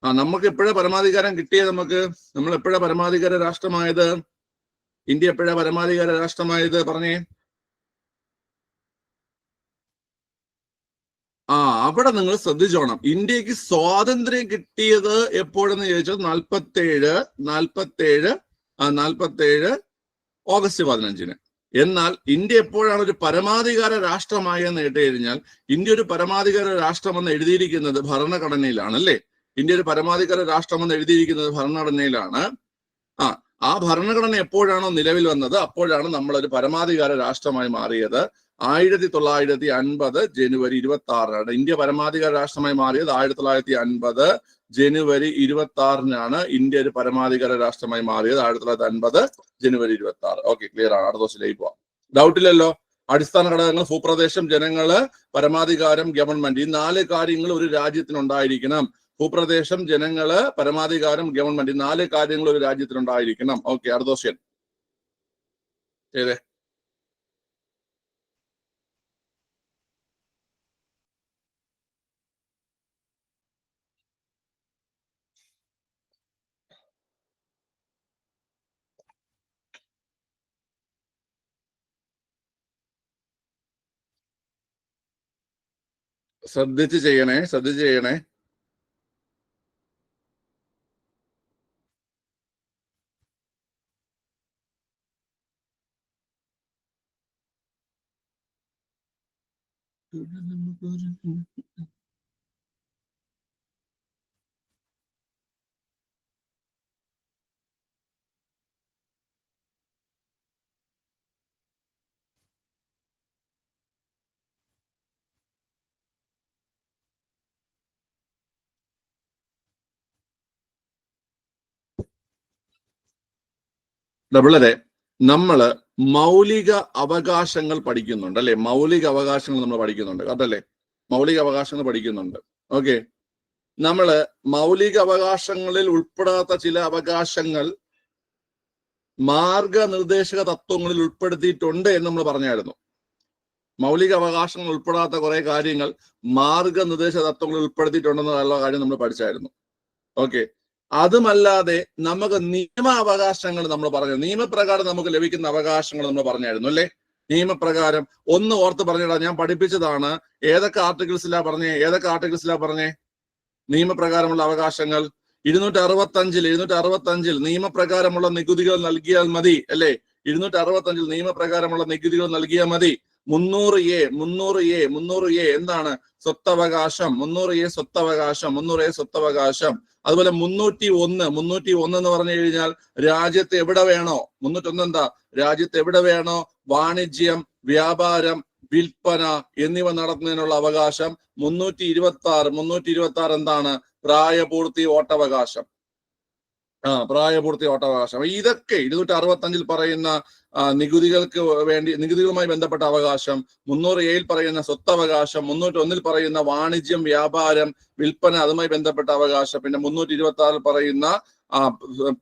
നമുക്ക് എപ്പോഴാ പരമാധികാരം കിട്ടിയത്? നമ്മൾ എപ്പോഴാ പരമാധികാര രാഷ്ട്രമായത്? ഇന്ത്യ എപ്പോഴാ പരമാധികാര രാഷ്ട്രമായത്? പറഞ്ഞേ. അവിടെ നിങ്ങൾ ശ്രദ്ധിച്ചോണം. ഇന്ത്യക്ക് സ്വാതന്ത്ര്യം കിട്ടിയത് എപ്പോഴെന്ന് ചോദിച്ചാൽ 47 47 ഓഗസ്റ്റ് 15. എന്നാൽ ഇന്ത്യ എപ്പോഴാണ് ഒരു പരമാധികാര രാഷ്ട്രമായി എന്ന് കേട്ട് കഴിഞ്ഞാൽ ഇന്ത്യ ഒരു പരമാധികാര രാഷ്ട്രമെന്ന് എഴുതിയിരിക്കുന്നത് ഭരണഘടനയിലാണ് അല്ലേ? ഇന്ത്യ ഒരു പരമാധികാര രാഷ്ട്രമെന്ന് എഴുതിയിരിക്കുന്നത് ഭരണഘടനയിലാണ്. ആ ഭരണഘടന എപ്പോഴാണോ നിലവിൽ വന്നത് അപ്പോഴാണ് നമ്മൾ ഒരു പരമാധികാര രാഷ്ട്രമായി മാറിയത്. 1950 ജനുവരി 26 ഇന്ത്യ പരമാധികാര രാഷ്ട്രമായി മാറിയത്. 1950 ജനുവരി 26 ഇന്ത്യ ഒരു പരമാധികാര രാഷ്ട്രമായി മാറിയത്. 1950 ജനുവരി 26. ഓക്കെ, ക്ലിയർ ആണ്. അടുത്ത ദിവസത്തിലേക്ക് പോവാം. ഡൗട്ടില്ലല്ലോ? അടിസ്ഥാന ഘടകങ്ങൾ: ഭൂപ്രദേശം, ജനങ്ങള്, പരമാധികാരം, ഗവൺമെന്റ്. ഈ 4 കാര്യങ്ങൾ ഒരു രാജ്യത്തിനുണ്ടായിരിക്കണം. ഭൂപ്രദേശം, ജനങ്ങള്, പരമാധികാരം, ഗവൺമെന്റ്. 4 കാര്യങ്ങൾ ഒരു രാജ്യത്തിനുണ്ടായിരിക്കണം. ഓക്കെ, അടുത്ത ക്വസ്റ്റ്യൻ ഏതേ? ശ്രദ്ധിച്ച് ചെയ്യണേ. ഡബിളരെ, നമ്മള് മൗലിക അവകാശങ്ങൾ പഠിക്കുന്നുണ്ട് അല്ലെ? മൗലിക അവകാശങ്ങൾ നമ്മൾ പഠിക്കുന്നുണ്ട്, അതല്ലേ? മൗലിക അവകാശങ്ങൾ പഠിക്കുന്നുണ്ട്. ഓക്കെ, നമ്മള് മൗലിക അവകാശങ്ങളിൽ ഉൾപ്പെടാത്ത ചില അവകാശങ്ങൾ മാർഗനിർദ്ദേശക തത്വങ്ങളിൽ ഉൾപ്പെടുത്തിയിട്ടുണ്ട് എന്ന് നമ്മൾ പറഞ്ഞായിരുന്നു. മൗലിക അവകാശങ്ങൾ ഉൾപ്പെടാത്ത കുറെ കാര്യങ്ങൾ മാർഗനിർദ്ദേശക തത്വങ്ങളിൽ ഉൾപ്പെടുത്തിയിട്ടുണ്ടെന്നുള്ള കാര്യം നമ്മൾ പഠിച്ചായിരുന്നു. ഓക്കെ, അതുമല്ലാതെ നമുക്ക് നിയമാവകാശങ്ങൾ നമ്മൾ പറഞ്ഞു. നിയമപ്രകാരം നമുക്ക് ലഭിക്കുന്ന അവകാശങ്ങൾ നമ്മൾ പറഞ്ഞായിരുന്നു അല്ലെ? നിയമപ്രകാരം ഒന്ന് ഓർത്ത് പറഞ്ഞിടാ, ഞാൻ പഠിപ്പിച്ചതാണ്. ഏതൊക്കെ ആർട്ടിക്കിൾസിലാ പറഞ്ഞേ? നിയമപ്രകാരമുള്ള അവകാശങ്ങൾ 265 നിയമപ്രകാരമുള്ള നികുതികൾ നൽകിയാൽ മതി അല്ലെ? 265 നിയമപ്രകാരമുള്ള നികുതികൾ നൽകിയാൽ മതി. 300A എന്താണ്? സ്വത്തവകാശം. 300A സ്വത്തവകാശം. അതുപോലെ 301 എന്ന് പറഞ്ഞു കഴിഞ്ഞാൽ രാജ്യത്ത് എവിടെ വേണോ, 301 എന്താ? രാജ്യത്ത് എവിടെ വേണോ വാണിജ്യം, വ്യാപാരം, വിൽപ്പന എന്നിവ നടത്തുന്നതിനുള്ള അവകാശം. 326 എന്താണ്? പ്രായപൂർത്തി വോട്ടവകാശം. പ്രായപൂർത്തി വോട്ടവകാശം. ഇതൊക്കെ 265 പറയുന്ന നികുതികളുമായി ബന്ധപ്പെട്ട അവകാശം, 300A പറയുന്ന സ്വത്തവകാശം, 301 പറയുന്ന വാണിജ്യം, വ്യാപാരം, വിൽപ്പന അതുമായി ബന്ധപ്പെട്ട അവകാശം, പിന്നെ 326 പറയുന്ന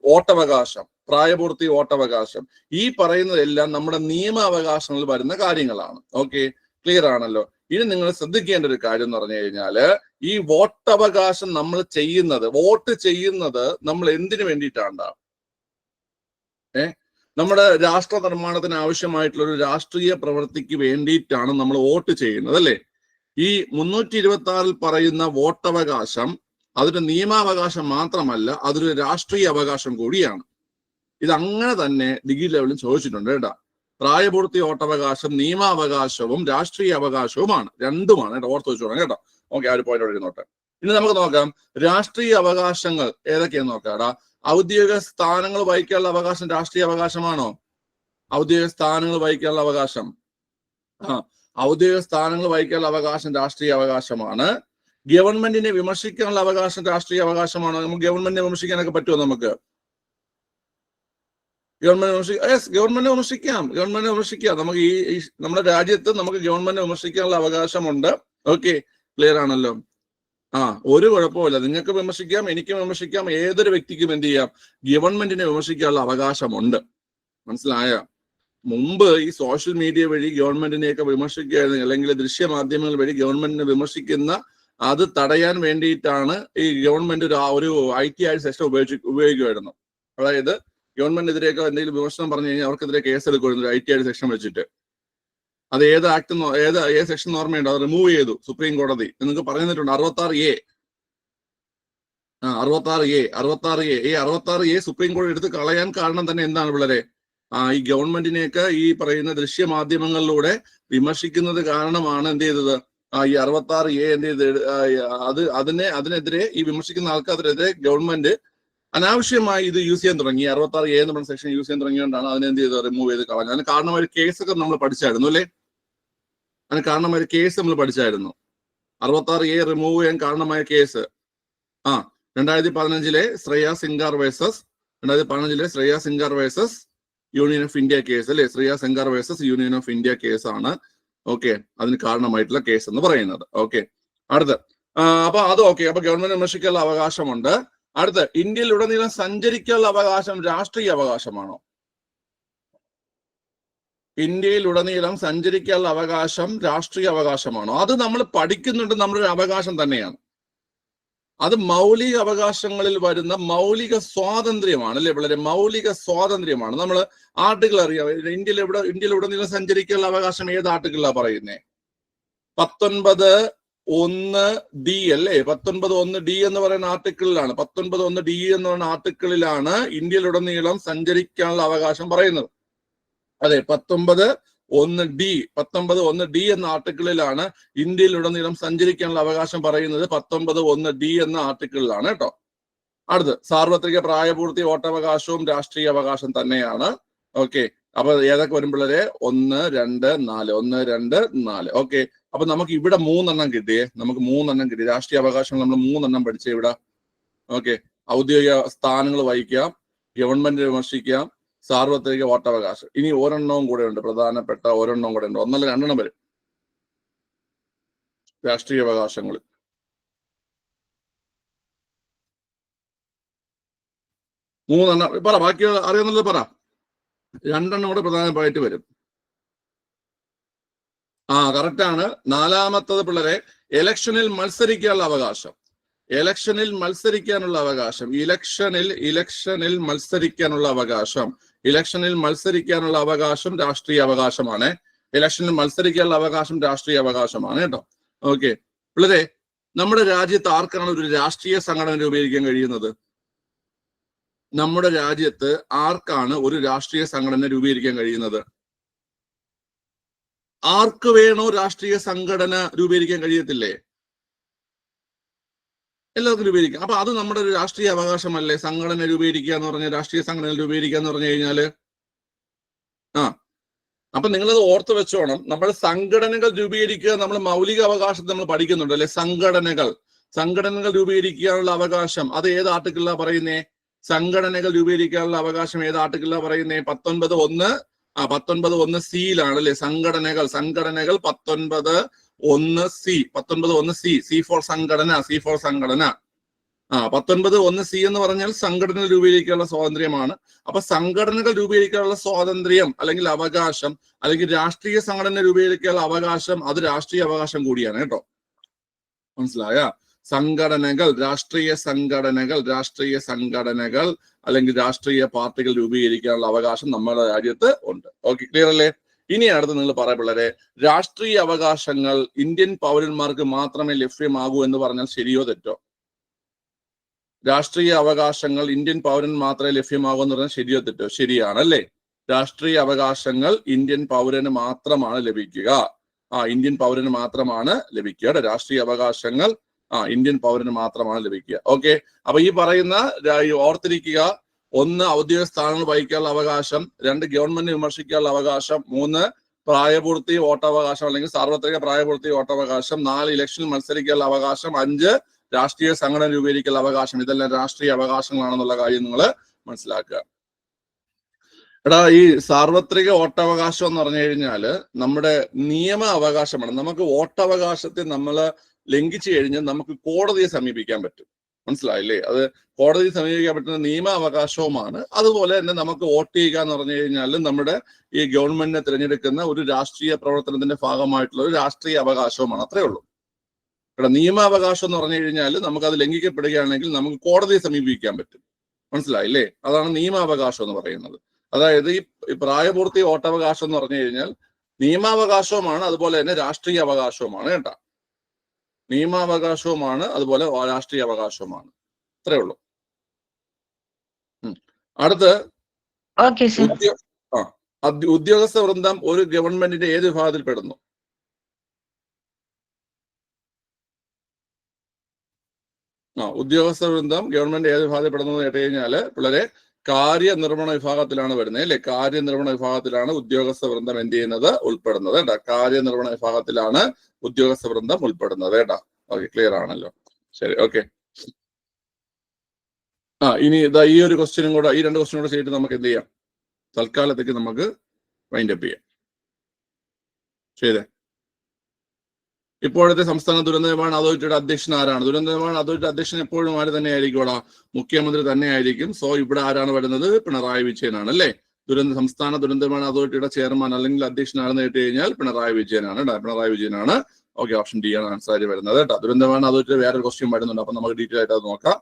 വോട്ടവകാശം, പ്രായപൂർത്തി വോട്ടവകാശം. ഈ പറയുന്നതെല്ലാം നമ്മുടെ നിയമാവകാശങ്ങളിൽ വരുന്ന കാര്യങ്ങളാണ്. ഓക്കെ, ക്ലിയർ ആണല്ലോ? ഇനി നിങ്ങൾ ശ്രദ്ധിക്കേണ്ട ഒരു കാര്യം എന്ന് പറഞ്ഞു കഴിഞ്ഞാല്, ഈ വോട്ടവകാശം നമ്മൾ വോട്ട് ചെയ്യുന്നത് നമ്മൾ എന്തിനു വേണ്ടിയിട്ടാണ്? നമ്മുടെ രാഷ്ട്ര നിർമ്മാണത്തിന് ആവശ്യമായിട്ടുള്ള ഒരു രാഷ്ട്രീയ പ്രവൃത്തിക്ക് വേണ്ടിയിട്ടാണ് നമ്മൾ വോട്ട് ചെയ്യുന്നത് അല്ലെ? ഈ 326 പറയുന്ന വോട്ടവകാശം അതൊരു നിയമാവകാശം മാത്രമല്ല, അതൊരു രാഷ്ട്രീയ അവകാശം കൂടിയാണ്. ഇത് അങ്ങനെ തന്നെ ഡിഗ്രി ലെവലിൽ ചോദിച്ചിട്ടുണ്ട് കേട്ടോ. പ്രായപൂർത്തി വോട്ടവകാശം നിയമാവകാശവും രാഷ്ട്രീയ അവകാശവുമാണ്, രണ്ടുമാണ് കേട്ടോ. ഓർത്ത് വെച്ചോളാം കേട്ടോ. ഓക്കെ, ആ ഒരു പോയിന്റ് എഴുതിനോട്ടെ. ഇനി നമുക്ക് നോക്കാം രാഷ്ട്രീയ അവകാശങ്ങൾ ഏതൊക്കെയാന്ന് നോക്കാടാ. ഔദ്യോഗിക സ്ഥാനങ്ങൾ വഹിക്കാനുള്ള അവകാശം രാഷ്ട്രീയ അവകാശമാണോ? ഔദ്യോഗിക സ്ഥാനങ്ങൾ വഹിക്കാനുള്ള അവകാശം, ഔദ്യോഗിക സ്ഥാനങ്ങൾ വഹിക്കാനുള്ള അവകാശം രാഷ്ട്രീയ അവകാശമാണ്. ഗവൺമെന്റിനെ വിമർശിക്കാനുള്ള അവകാശം രാഷ്ട്രീയ അവകാശമാണോ? നമുക്ക് ഗവൺമെന്റിനെ വിമർശിക്കാനൊക്കെ പറ്റുമോ? നമുക്ക് ഗവൺമെന്റിനെ വിമർശിക്കാം. നമുക്ക് ഈ നമ്മുടെ രാജ്യത്ത് നമുക്ക് ഗവൺമെന്റിനെ വിമർശിക്കാനുള്ള അവകാശമുണ്ട്. ഓക്കെ, ക്ലിയർ ആണല്ലോ? ഒരു കുഴപ്പമില്ല. നിങ്ങൾക്ക് വിമർശിക്കാം, എനിക്ക് വിമർശിക്കാം, ഏതൊരു വ്യക്തിക്കും എന്ത് ചെയ്യാം? ഗവൺമെന്റിനെ വിമർശിക്കാനുള്ള അവകാശമുണ്ട്. മനസ്സിലായ? മുമ്പ് ഈ സോഷ്യൽ മീഡിയ വഴി ഗവൺമെന്റിനെയൊക്കെ വിമർശിക്കുകയായിരുന്നു, അല്ലെങ്കിൽ ദൃശ്യമാധ്യമങ്ങൾ വഴി ഗവൺമെന്റിനെ വിമർശിക്കുന്ന അത് തടയാൻ വേണ്ടിയിട്ടാണ് ഈ ഗവൺമെന്റ് ഒരു IT സെക്ഷൻ ഉപയോഗിക്കുമായിരുന്നു. അതായത് ഗവൺമെന്റിനെതിരെയൊക്കെ എന്തെങ്കിലും വിമർശനം പറഞ്ഞു കഴിഞ്ഞാൽ അവർക്കെതിരെ കേസെടുക്കുമായിരുന്നു IT സെക്ഷൻ വെച്ചിട്ട്. അത് ഏത് ആക്ട് ഏത് സെക്ഷൻ ഓർമ്മയുണ്ടോ? അത് റിമൂവ് ചെയ്തു സുപ്രീം കോടതി. നിങ്ങൾക്ക് പറഞ്ഞു തന്നിട്ടുണ്ട് 66A. 66A സുപ്രീം കോടതി എടുത്ത് കളയാൻ കാരണം തന്നെ എന്താണ് പിള്ളേരെ? ഈ ഗവൺമെന്റിനെയൊക്കെ ഈ പറയുന്ന ദൃശ്യമാധ്യമങ്ങളിലൂടെ വിമർശിക്കുന്നത് കാരണമാണ് എന്ത് ചെയ്തത്? ഈ 66A എന്ത് ചെയ്ത് അതിനെതിരെ ഈ വിമർശിക്കുന്ന ആൾക്കാർക്കെതിരെ ഗവൺമെന്റ് അനാവശ്യമായി ഇത് യൂസ് ചെയ്യാൻ തുടങ്ങി. 66A എന്ന് പറഞ്ഞ സെക്ഷൻ യൂസ് ചെയ്യാൻ തുടങ്ങിയോണ്ടാണ് അതിനെന്ത് ചെയ്ത് റിമൂവ് ചെയ്ത് കളഞ്ഞത്. അതിന് കാരണമായ കേസൊക്കെ നമ്മൾ പഠിച്ചായിരുന്നു അല്ലേ? അതിന് കാരണമായ കേസ് നമ്മൾ പഠിച്ചായിരുന്നു. 66A റിമൂവ് ചെയ്യാൻ കാരണമായ case 2015 Shreya Singhal versus Union of India case അല്ലെ? Shreya Singhal versus Union of India കേസാണ് ഓക്കെ അതിന് കാരണമായിട്ടുള്ള കേസ് എന്ന് പറയുന്നത്. ഓക്കെ, അടുത്ത് അപ്പൊ അത് ഓക്കെ. അപ്പൊ ഗവൺമെന്റ് വിമർശിക്കാനുള്ള അവകാശമുണ്ട്. അടുത്ത്, ഇന്ത്യയിൽ ഉടനീളം സഞ്ചരിക്കാനുള്ള അവകാശം രാഷ്ട്രീയ അവകാശമാണോ? ഇന്ത്യയിൽ ഉടനീളം സഞ്ചരിക്കാനുള്ള അവകാശം രാഷ്ട്രീയ അവകാശമാണോ? അത് നമ്മൾ പഠിക്കുന്നുണ്ട്, നമ്മുടെ അവകാശം തന്നെയാണ്. അത് മൗലിക അവകാശങ്ങളിൽ വരുന്ന മൗലിക സ്വാതന്ത്ര്യമാണ് അല്ലെ പിള്ളേരെ? മൗലിക സ്വാതന്ത്ര്യമാണ്. നമ്മൾ ആർട്ടിക്കിൾ അറിയാം. ഇന്ത്യയിൽ ഉടനീളം സഞ്ചരിക്കാനുള്ള അവകാശം ഏത് ആർട്ടിക്കിളാണ് പറയുന്നേ? 19(1)D അല്ലേ? 19(1)D എന്ന് പറയുന്ന ആർട്ടിക്കിളിലാണ്. 19(1)D എന്ന് പറയുന്ന ആർട്ടിക്കിളിലാണ് ഇന്ത്യയിലുടനീളം സഞ്ചരിക്കാനുള്ള അവകാശം പറയുന്നത്. അതെ, 19(1)D എന്ന ആർട്ടിക്കിളിലാണ് ഇന്ത്യയിലുടനീളം സഞ്ചരിക്കാനുള്ള അവകാശം പറയുന്നത്. 19(1)D എന്ന ആർട്ടിക്കിളിലാണ് കേട്ടോ. അടുത്ത്, സാർവത്രിക പ്രായപൂർത്തി വോട്ടവകാശവും രാഷ്ട്രീയ അവകാശം തന്നെയാണ്. ഓക്കെ, അപ്പൊ ഏതൊക്കെ വരും പിള്ളേരെ? 1, 2, 4. 1, 2, 4. ഓക്കെ, അപ്പൊ നമുക്ക് ഇവിടെ 3 എണ്ണം കിട്ടിയേ. നമുക്ക് 3 എണ്ണം കിട്ടി. രാഷ്ട്രീയ അവകാശങ്ങൾ നമ്മൾ 3 എണ്ണം പഠിച്ചേ ഇവിടെ. ഓക്കെ, ഔദ്യോഗിക സ്ഥാനങ്ങൾ വഹിക്കാം, ഗവൺമെന്റ് വിമർശിക്കാം, സാർവത്രിക വോട്ടവകാശം. ഇനി ഒരെണ്ണവും കൂടെ ഉണ്ട്, പ്രധാനപ്പെട്ട ഒരെണ്ണവും കൂടെ ഉണ്ട്. 1 അല്ല 2 എണ്ണം വരും രാഷ്ട്രീയ അവകാശങ്ങൾ. 3 എണ്ണം പറ, ബാക്കി അറിയാവുന്നത് പറ. 2 എണ്ണം കൂടെ പ്രധാനമായിട്ട് വരും. കറക്റ്റ് ആണ്. 4-മത്തത് പിള്ളേരെ, ഇലക്ഷനിൽ മത്സരിക്കാനുള്ള അവകാശം. ഇലക്ഷനിൽ മത്സരിക്കാനുള്ള അവകാശം രാഷ്ട്രീയ അവകാശമാണ്. ഇലക്ഷനിൽ മത്സരിക്കാനുള്ള അവകാശം രാഷ്ട്രീയ അവകാശമാണ് കേട്ടോ. ഓക്കെ പിള്ളേരെ, നമ്മുടെ രാജ്യത്ത് ആർക്കാണ് ഒരു രാഷ്ട്രീയ സംഘടന രൂപീകരിക്കാൻ കഴിയുന്നത്? നമ്മുടെ രാജ്യത്ത് ആർക്കാണ് ഒരു രാഷ്ട്രീയ സംഘടന രൂപീകരിക്കാൻ കഴിയുന്നത്? ആർക്ക് വേണോ രാഷ്ട്രീയ സംഘടന രൂപീകരിക്കാൻ കഴിയത്തില്ലേ? എല്ലാവർക്കും രൂപീകരിക്കാം. അപ്പൊ അത് നമ്മുടെ ഒരു രാഷ്ട്രീയ അവകാശമല്ലേ? സംഘടന രൂപീകരിക്കുക എന്ന് പറഞ്ഞാൽ, രാഷ്ട്രീയ സംഘടന രൂപീകരിക്കുക എന്ന് പറഞ്ഞു കഴിഞ്ഞാല് അപ്പൊ നിങ്ങളത് ഓർത്ത് വെച്ചോണം. നമ്മൾ സംഘടനകൾ രൂപീകരിക്കുക, നമ്മൾ മൗലിക അവകാശം നമ്മൾ പഠിക്കുന്നുണ്ട് അല്ലെ? സംഘടനകൾ രൂപീകരിക്കാനുള്ള അവകാശം അത് ഏത് ആർട്ടിക്കിളിലാണ് പറയുന്നേ? സംഘടനകൾ രൂപീകരിക്കാനുള്ള അവകാശം ഏത് ആർട്ടിക്കിളിലാണ് പറയുന്നേ? 19(1)(C)യിലാണ് അല്ലെ? സംഘടനകൾ 19(1)(C) സി ഫോർ സംഘടന. 19(1)(C) എന്ന് പറഞ്ഞാൽ സംഘടന രൂപീകരിക്കാനുള്ള സ്വാതന്ത്ര്യമാണ്. അപ്പൊ സംഘടനകൾ രൂപീകരിക്കാനുള്ള സ്വാതന്ത്ര്യം അല്ലെങ്കിൽ അവകാശം, അല്ലെങ്കിൽ രാഷ്ട്രീയ സംഘടന രൂപീകരിക്കാനുള്ള അവകാശം, അത് രാഷ്ട്രീയ അവകാശം കൂടിയാണ് കേട്ടോ. മനസ്സിലായ? സംഘടനകൾ, രാഷ്ട്രീയ സംഘടനകൾ അല്ലെങ്കിൽ രാഷ്ട്രീയ പാർട്ടികൾ രൂപീകരിക്കാനുള്ള അവകാശം നമ്മുടെ രാജ്യത്ത് ഉണ്ട്. ഓക്കെ, ക്ലിയർ അല്ലേ? ഇനി അടുത്ത് നിങ്ങൾ പറയാം പിള്ളേരെ, രാഷ്ട്രീയ അവകാശങ്ങൾ ഇന്ത്യൻ പൗരന്മാർക്ക് മാത്രമേ ലഭ്യമാകൂ എന്ന് പറഞ്ഞാൽ ശരിയോ തെറ്റോ? രാഷ്ട്രീയ അവകാശങ്ങൾ ഇന്ത്യൻ പൗരൻ മാത്രമേ ലഭ്യമാകൂ എന്ന് പറഞ്ഞാൽ ശരിയോ തെറ്റോ? ശരിയാണ് അല്ലേ? രാഷ്ട്രീയ അവകാശങ്ങൾ ഇന്ത്യൻ പൗരന് മാത്രമാണ് ലഭിക്കുക. ഇന്ത്യൻ പൗരന് മാത്രമാണ് ലഭിക്കുക. രാഷ്ട്രീയ അവകാശങ്ങൾ ഇന്ത്യൻ പൗരന് മാത്രമാണ് ലഭിക്കുക. ഓക്കെ, അപ്പൊ ഈ പറയുന്ന ഓർത്തിരിക്കുക: 1 ഔദ്യോഗിക സ്ഥാനങ്ങൾ വഹിക്കാനുള്ള അവകാശം, 2 ഗവൺമെന്റ് വിമർശിക്കാനുള്ള അവകാശം, 3 പ്രായപൂർത്തി വോട്ടവകാശം അല്ലെങ്കിൽ സാർവത്രിക പ്രായപൂർത്തി വോട്ടവകാശം, 4 ഇലക്ഷനിൽ മത്സരിക്കാനുള്ള അവകാശം, 5 രാഷ്ട്രീയ സംഘടന രൂപീകരിക്കാനുള്ള അവകാശം. ഇതെല്ലാം രാഷ്ട്രീയ അവകാശങ്ങളാണെന്നുള്ള കാര്യം നിങ്ങൾ മനസ്സിലാക്കുക. ഈ സാർവത്രിക വോട്ടവകാശം എന്ന് പറഞ്ഞു കഴിഞ്ഞാല് നമ്മുടെ നിയമ അവകാശമാണ്. നമുക്ക് വോട്ടവകാശത്തെ നമ്മൾ ലംഘിച്ചു കഴിഞ്ഞാൽ നമുക്ക് കോടതിയെ സമീപിക്കാൻ പറ്റും. മനസ്സിലായില്ലേ? അത് കോടതിയെ സമീപിക്കാൻ പറ്റുന്ന നിയമ അവകാശവുമാണ്. അതുപോലെ തന്നെ നമുക്ക് വോട്ട് ചെയ്യുക എന്ന് പറഞ്ഞു കഴിഞ്ഞാൽ നമ്മുടെ ഈ ഗവൺമെന്റിനെ തിരഞ്ഞെടുക്കുന്ന ഒരു രാഷ്ട്രീയ പ്രവർത്തനത്തിന്റെ ഭാഗമായിട്ടുള്ള ഒരു രാഷ്ട്രീയ അവകാശവുമാണ്. അത്രേ ഉള്ളൂ. ഇവിടെ നിയമാവകാശം എന്ന് പറഞ്ഞു കഴിഞ്ഞാൽ നമുക്ക് അത് ലംഘിക്കപ്പെടുകയാണെങ്കിൽ നമുക്ക് കോടതിയെ സമീപിക്കാൻ പറ്റും. മനസ്സിലായില്ലേ? അതാണ് നിയമാവകാശം എന്ന് പറയുന്നത്. അതായത് ഈ പ്രായപൂർത്തി വോട്ടവകാശം എന്ന് പറഞ്ഞു കഴിഞ്ഞാൽ നിയമാവകാശവുമാണ്, അതുപോലെ തന്നെ രാഷ്ട്രീയ അവകാശവുമാണ് കേട്ടോ. നിയമാവകാശവുമാണ്, അതുപോലെ രാഷ്ട്രീയ അവകാശവുമാണ്. അത്രേ ഉള്ളൂ. അടുത്ത് ഉദ്യോഗസ്ഥ വൃന്ദം ഒരു ഗവൺമെന്റിന്റെ ഏത് വിഭാഗത്തിൽ പെടുന്നു? ഉദ്യോഗസ്ഥ വൃന്ദം ഗവൺമെന്റ് ഏത് വിഭാഗത്തിൽ പെടുന്നത് കേട്ട് കഴിഞ്ഞാല് പിള്ളേരെ കാര്യനിർവഹണ വിഭാഗത്തിലാണ് വരുന്നത് അല്ലെ. കാര്യനിർവഹണ വിഭാഗത്തിലാണ് ഉദ്യോഗസ്ഥ വൃന്ദം എന്ത് ചെയ്യുന്നത് ഉൾപ്പെടുന്നത് കേട്ടാ. കാര്യനിർവഹണ വിഭാഗത്തിലാണ് ഉദ്യോഗസ്ഥ വൃന്ദം ഉൾപ്പെടുന്നത് കേട്ടാ. ഓക്കെ, ക്ലിയർ ആണല്ലോ. ശരി, ഓക്കെ. ഇനി ഇതാ ഈ ഒരു ക്വസ്റ്റ്യനും കൂടെ, ഈ 2 ക്വസ്റ്റ്യനും കൂടെ ചെയ്തിട്ട് നമുക്ക് എന്ത് ചെയ്യാം, തൽക്കാലത്തേക്ക് നമുക്ക് വൈൻഡപ്പ് ചെയ്യാം. ശരി. ഇപ്പോഴത്തെ സംസ്ഥാന ദുരന്ത നിവാരണ അതോറിറ്റിയുടെ അധ്യക്ഷൻ ആരാണ്? ദുരന്ത നിവാരണ അതോറിറ്റി അധ്യക്ഷൻ എപ്പോഴും ആര് തന്നെ ആയിരിക്കും? ഇവിടെ മുഖ്യമന്ത്രി തന്നെ ആയിരിക്കും. സോ ഇവിടെ ആരാണ് വരുന്നത്? പിണറായി വിജയനാണ് അല്ലേ. സംസ്ഥാന ദുരന്ത നിവാരണ അതോറിറ്റിയുടെ ചെയർമാൻ അല്ലെങ്കിൽ അധ്യക്ഷൻ ആണെന്ന് കേട്ട് കഴിഞ്ഞാൽ പിണറായി വിജയനാണ്. പിണറായി വിജയനാണ്. ഓക്കെ, ഓപ്ഷൻ ഡി ആണ് ആൻസർ ആയിട്ട് വരുന്നത് കേട്ടോ. ദുരന്ത നിവാരണ അതോറിറ്റിയുടെ വേറൊരു ക്വസ്റ്റ്യൻ വരുന്നുണ്ട്, അപ്പൊ നമുക്ക് ഡീറ്റെയിൽ ആയിട്ട് അത് നോക്കാം.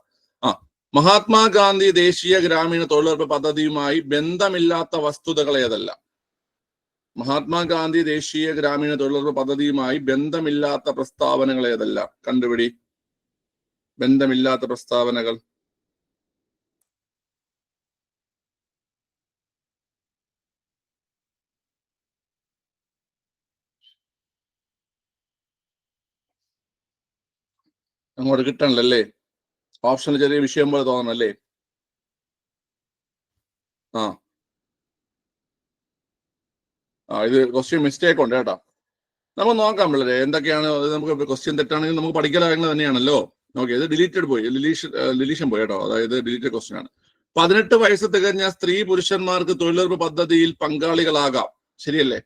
മഹാത്മാഗാന്ധി ദേശീയ ഗ്രാമീണ തൊഴിലുറപ്പ് പദ്ധതിയുമായി ബന്ധമില്ലാത്ത വസ്തുതകൾ ഏതല്ല? മഹാത്മാഗാന്ധി ദേശീയ ഗ്രാമീണ തൊഴിലുറപ്പ് പദ്ധതിയുമായി ബന്ധമില്ലാത്ത പ്രസ്താവനകൾ ഏതല്ല? കണ്ടുപിടി. ബന്ധമില്ലാത്ത പ്രസ്താവനകൾ. അങ്ങോട്ട് കിട്ടണല്ലേ? ഓപ്ഷനിൽ ചെറിയ വിഷയം പോലെ തോന്നണല്ലേ? ഇത് ക്വസ്റ്റ്യൻ മിസ്റ്റേക്ക് ഉണ്ട് കേട്ടോ. നമുക്ക് നോക്കാം പിള്ളേരെ എന്തൊക്കെയാണ്. നമുക്ക് ക്വസ്റ്റ്യൻ തെറ്റാണെങ്കിൽ നമുക്ക് പഠിക്കുന്ന കാര്യങ്ങൾ തന്നെയാണല്ലോ. ഓക്കെ, ഇത് ഡിലീറ്റഡ് പോയി, ഡിലീഷൻ പോയി കേട്ടോ. അതായത് ഡിലീറ്റഡ് ക്വസ്റ്റ്യൻ ആണ്. 18 വയസ്സ് തികഞ്ഞ സ്ത്രീ പുരുഷന്മാർക്ക് തൊഴിലുറപ്പ് പദ്ധതിയിൽ പങ്കാളികളാകാം, ശരിയല്ലേ?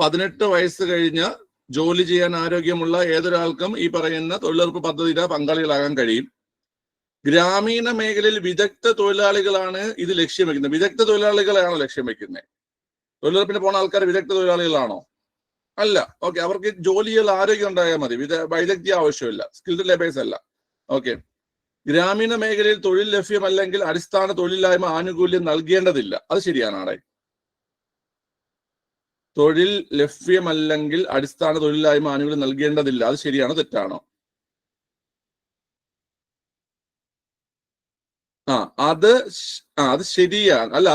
18 വയസ്സ് കഴിഞ്ഞ് ജോലി ചെയ്യാൻ ആരോഗ്യമുള്ള ഏതൊരാൾക്കും ഈ പറയുന്ന തൊഴിലുറപ്പ് പദ്ധതിയുടെ പങ്കാളികളാകാൻ കഴിയും. ഗ്രാമീണ മേഖലയിൽ വിദഗ്ധ തൊഴിലാളികളാണ് ഇത് ലക്ഷ്യം വെക്കുന്നത്. വിദഗ്ധ തൊഴിലാളികളെയാണോ ലക്ഷ്യം വെക്കുന്നത്? തൊഴിലുറപ്പിന് പോണ ആൾക്കാർ വിദഗ്ധ തൊഴിലാളികളാണോ? അല്ല. ഓക്കെ, അവർക്ക് ജോലിയിൽ ആരോഗ്യം ഉണ്ടായാൽ മതി, വൈദഗ്ധ്യം ആവശ്യമില്ല, സ്കിൽഡ് ലേബേഴ്സ് അല്ല. ഓക്കെ, ഗ്രാമീണ മേഖലയിൽ തൊഴിൽ ലഭ്യമല്ലെങ്കിൽ അടിസ്ഥാന തൊഴിലില്ലായ്മ ആനുകൂല്യം നൽകേണ്ടതില്ല. അത് ശരിയാണാടെ. തൊഴിൽ ലഭ്യമല്ലെങ്കിൽ അടിസ്ഥാന തൊഴിലില്ലായ്മ ആനുകൂല്യം നൽകേണ്ടതില്ല, അത് ശരിയാണോ തെറ്റാണോ? അത് ശരിയാണ്. അല്ല,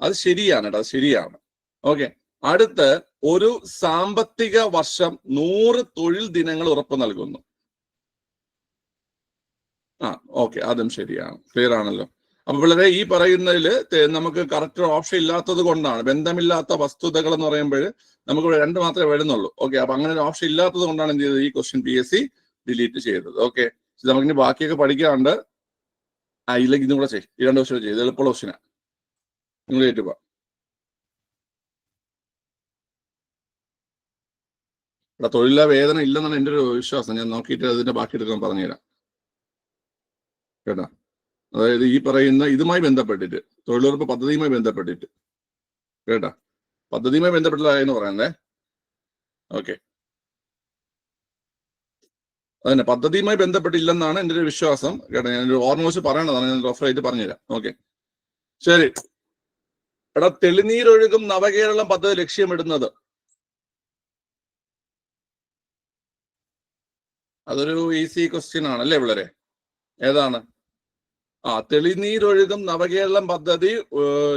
അത് ശരിയാണ് കേട്ടോ, അത് ശരിയാണ്. ഓക്കെ, അടുത്ത് ഒരു സാമ്പത്തിക വർഷം 100 തൊഴിൽ ദിനങ്ങൾ ഉറപ്പ് നൽകുന്നു. ഓക്കെ, അതും ശരിയാണ്. ക്ലിയർ ആണല്ലോ. അപ്പൊ വളരെ ഈ പറയുന്നതിൽ നമുക്ക് കറക്റ്റ് ഓപ്ഷൻ ഇല്ലാത്തത് കൊണ്ടാണ്. ബന്ധമില്ലാത്ത വസ്തുതകൾ എന്ന് പറയുമ്പോൾ നമുക്ക് 2 മാത്രമേ വരുന്നുള്ളൂ. ഓക്കെ, അപ്പൊ അങ്ങനെ ഒരു ഓപ്ഷൻ ഇല്ലാത്തത് കൊണ്ടാണ് എന്ത് ചെയ്തത്, ഈ ക്വസ്റ്റ്യൻ PSC ഡിലീറ്റ് ചെയ്തത്. ഓക്കെ, നമുക്കിനി ബാക്കിയൊക്കെ പഠിക്കാണ്ട് ഇല്ലെങ്കിൽ ഇതും കൂടെ ചെയ്യും. ഈ 2 ക്വസ്റ്റ്യൻ ചെയ്ത് എളുപ്പമുള്ള ക്വസ്റ്റ്യനാണ്. നിങ്ങൾ കേട്ടുപോ. ഇവിടെ തൊഴിലില്ല വേതന ഇല്ലെന്നാണ് എൻ്റെ ഒരു വിശ്വാസം. ഞാൻ നോക്കിയിട്ട് അതിന്റെ ബാക്കി എടുക്കാൻ പറഞ്ഞുതരാം കേട്ടോ. അതായത് ഈ പറയുന്ന ഇതുമായി ബന്ധപ്പെട്ടിട്ട്, തൊഴിലുറപ്പ് പദ്ധതിയുമായി ബന്ധപ്പെട്ടിട്ട് കേട്ടാ, പദ്ധതിയുമായി ബന്ധപ്പെട്ടില്ലായെന്ന് പറയുന്നേ. ഓക്കെ, അതന്നെ, പദ്ധതിയുമായി ബന്ധപ്പെട്ടില്ലെന്നാണ് എൻ്റെ ഒരു വിശ്വാസം കേട്ടോ. ഞാനൊരു ഓർമ്മ പറയണതാണ്, ഞാൻ റെഫർ ആയിട്ട് പറഞ്ഞുതരാം. ഓക്കെ, ശരി. എടാ, തെളിനീരൊഴുകും നവകേരളം പദ്ധതി ലക്ഷ്യമിടുന്നത്, അതൊരു ഈസി ക്വസ്റ്റ്യൻ ആണല്ലേ പിള്ളേരെ? ഏതാണ്? തെളിനീരൊഴുകും നവകേരളം പദ്ധതി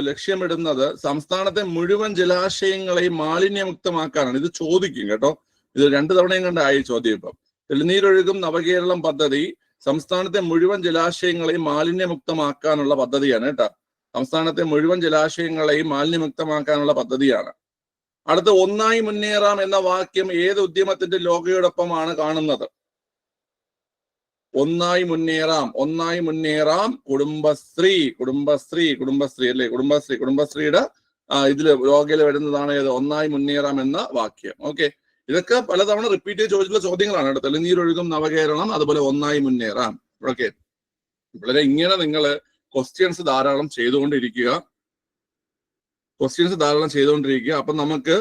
ലക്ഷ്യമിടുന്നത് സംസ്ഥാനത്തെ മുഴുവൻ ജലാശയങ്ങളെയും മാലിന്യമുക്തമാക്കാനാണ്. ഇത് ചോദിക്കും കേട്ടോ, ഇത് 2 തവണയും കണ്ടായി ചോദ്യം. ഇപ്പം തെളിനീരൊഴുകും നവകേരളം പദ്ധതി സംസ്ഥാനത്തെ മുഴുവൻ ജലാശയങ്ങളെയും മാലിന്യമുക്തമാക്കാനുള്ള പദ്ധതിയാണ് കേട്ടോ. സംസ്ഥാനത്തെ മുഴുവൻ ജലാശയങ്ങളെയും മാലിന്യമുക്തമാക്കാനുള്ള പദ്ധതിയാണ്. അടുത്ത ഒന്നായി മുന്നേറാം എന്ന വാക്യം ഏത് ഉദ്യമത്തിന്റെ ലോഗോയോടൊപ്പമാണ് കാണുന്നത്? ഒന്നായി മുന്നേറാം, ഒന്നായി മുന്നേറാം, കുടുംബശ്രീ അല്ലേ? കുടുംബശ്രീയുടെ ഇതില് ലോഗോയിൽ വരുന്നതാണ് ഏത്? ഒന്നായി മുന്നേറാം എന്ന വാക്യം. ഓക്കെ, ഇതൊക്കെ പലതവണ റിപ്പീറ്റ് ചെയ്ത് ചോദിച്ചിട്ടുള്ള ചോദ്യങ്ങളാണ് കേട്ടോ. തെളിനീരൊഴുകും നവകേരളം, അതുപോലെ ഒന്നായി മുന്നേറാം. ഓക്കെ, വളരെ ഇങ്ങനെ നിങ്ങൾ ക്വസ്റ്റ്യൻസ് ധാരാളം ചെയ്തുകൊണ്ടിരിക്കുക. അപ്പൊ നമുക്ക്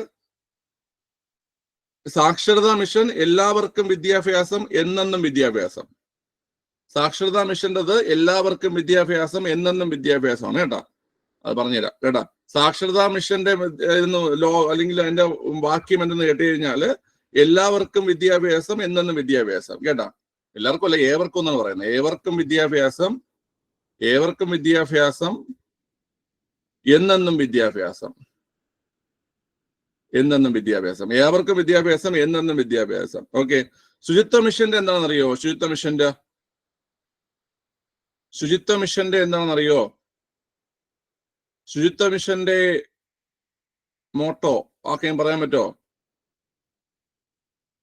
സാക്ഷരതാ മിഷൻ എല്ലാവർക്കും വിദ്യാഭ്യാസം എന്നെന്നും വിദ്യാഭ്യാസം. സാക്ഷരതാ മിഷൻ്റെത് എല്ലാവർക്കും വിദ്യാഭ്യാസം എന്നെന്നും വിദ്യാഭ്യാസമാണ് കേട്ടോ. അത് പറഞ്ഞുതരാം കേട്ടാ. സാക്ഷരതാ മിഷന്റെ അല്ലെങ്കിൽ അതിന്റെ വാക്യം എന്തെന്ന് കേട്ട് കഴിഞ്ഞാല് എല്ലാവർക്കും വിദ്യാഭ്യാസം എന്നെന്നും വിദ്യാഭ്യാസം കേട്ടാ. എല്ലാവർക്കും അല്ല, ഏവർക്കും എന്നാണ് പറയുന്നത്. ഏവർക്കും വിദ്യാഭ്യാസം, ഏവർക്കും വിദ്യാഭ്യാസം, എന്നെന്നും വിദ്യാഭ്യാസം, എന്നെന്നും വിദ്യാഭ്യാസം, ഏവർക്കും വിദ്യാഭ്യാസം, എന്നെന്നും വിദ്യാഭ്യാസം. ഓക്കെ. ശുചിത്വ മിഷന്റെ എന്താണെന്നറിയോ? ശുചിത്വ മിഷന്റെ എന്താണെന്നറിയോ? ശുചിത്വ മിഷന്റെ മോട്ടോ ആക്കെയും പറയാൻ പറ്റോ?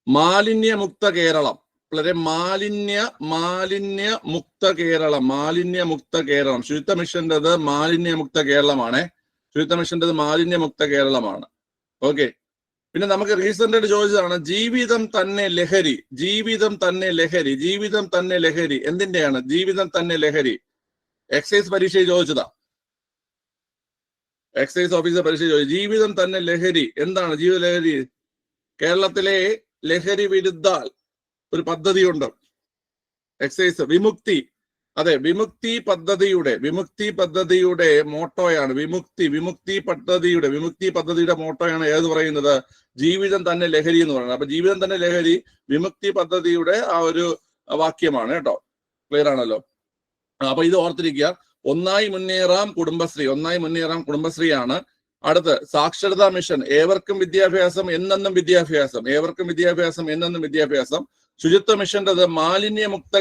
മാലിന്യമുക്ത കേരളം. വളരെ മാലിന്യമുക്ത കേരളം, മാലിന്യമുക്ത കേരളം. ശുചിത്വ മിഷന്റേത് മാലിന്യമുക്ത കേരളമാണ്. ശുചിത്വ മിഷന്റേത് മാലിന്യമുക്ത കേരളമാണ്. ഓക്കെ. പിന്നെ നമുക്ക് റീസെന്റ് ആയിട്ട് ചോദിച്ചതാണ് ജീവിതം തന്നെ ലഹരി. ജീവിതം തന്നെ ലഹരി, ജീവിതം തന്നെ ലഹരി. എന്തിന്റെയാണ് ജീവിതം തന്നെ ലഹരി? എക്സൈസ് പരീക്ഷ ചോദിച്ചതാ. എക്സൈസ് ഓഫീസർ പരീക്ഷ ചോദിച്ചു ജീവിതം തന്നെ ലഹരി എന്താണ്? ജീവിത ലഹരി. കേരളത്തിലെ ലഹരി വിരുദ്ധ ഒരു പദ്ധതിയുണ്ട്. എക്സൈസ് വിമുക്തി. അതെ, വിമുക്തി പദ്ധതിയുടെ മോട്ടോയാണ് വിമുക്തി പദ്ധതിയുടെ മോട്ടോയാണ് ഏത് പറയുന്നത്? ജീവിതം തന്നെ ലഹരി എന്ന് പറയുന്നത്. അപ്പൊ ജീവിതം തന്നെ ലഹരി വിമുക്തി പദ്ധതിയുടെ ആ ഒരു വാക്യമാണ് കേട്ടോ. ക്ലിയർ ആണല്ലോ? അപ്പൊ ഇത് ഓർത്തിരിക്കുക. ഒന്നായി മുന്നേറാം കുടുംബശ്രീയാണ്. അടുത്ത് സാക്ഷരതാ മിഷൻ, ഏവർക്കും വിദ്യാഭ്യാസം, എന്നെന്നും വിദ്യാഭ്യാസം, ഏവർക്കും വിദ്യാഭ്യാസം, എന്നെന്നും വിദ്യാഭ്യാസം. ശുചിത്വ മിഷന്റേത് മാലിന്യമുക്ത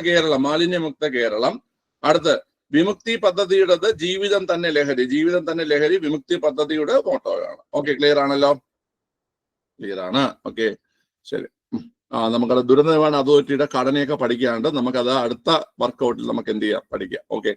കേരളം. അടുത്ത് വിമുക്തി പദ്ധതിയുടേത് ജീവിതം തന്നെ ലഹരി വിമുക്തി പദ്ധതിയുടെ മോട്ടോയാണ്. ഓക്കെ, ക്ലിയർ ആണല്ലോ? ക്ലിയർ ആണ്. ഓക്കെ, ശരി. നമുക്കത് ദുരന്ത നിവാരണ അതോറിറ്റിയുടെ ഘടനയൊക്കെ പഠിക്കാണ്ട് നമുക്കത് അടുത്ത വർക്കൗട്ടിൽ നമുക്ക് എന്ത് ചെയ്യാം, പഠിക്കാം. ഓക്കെ.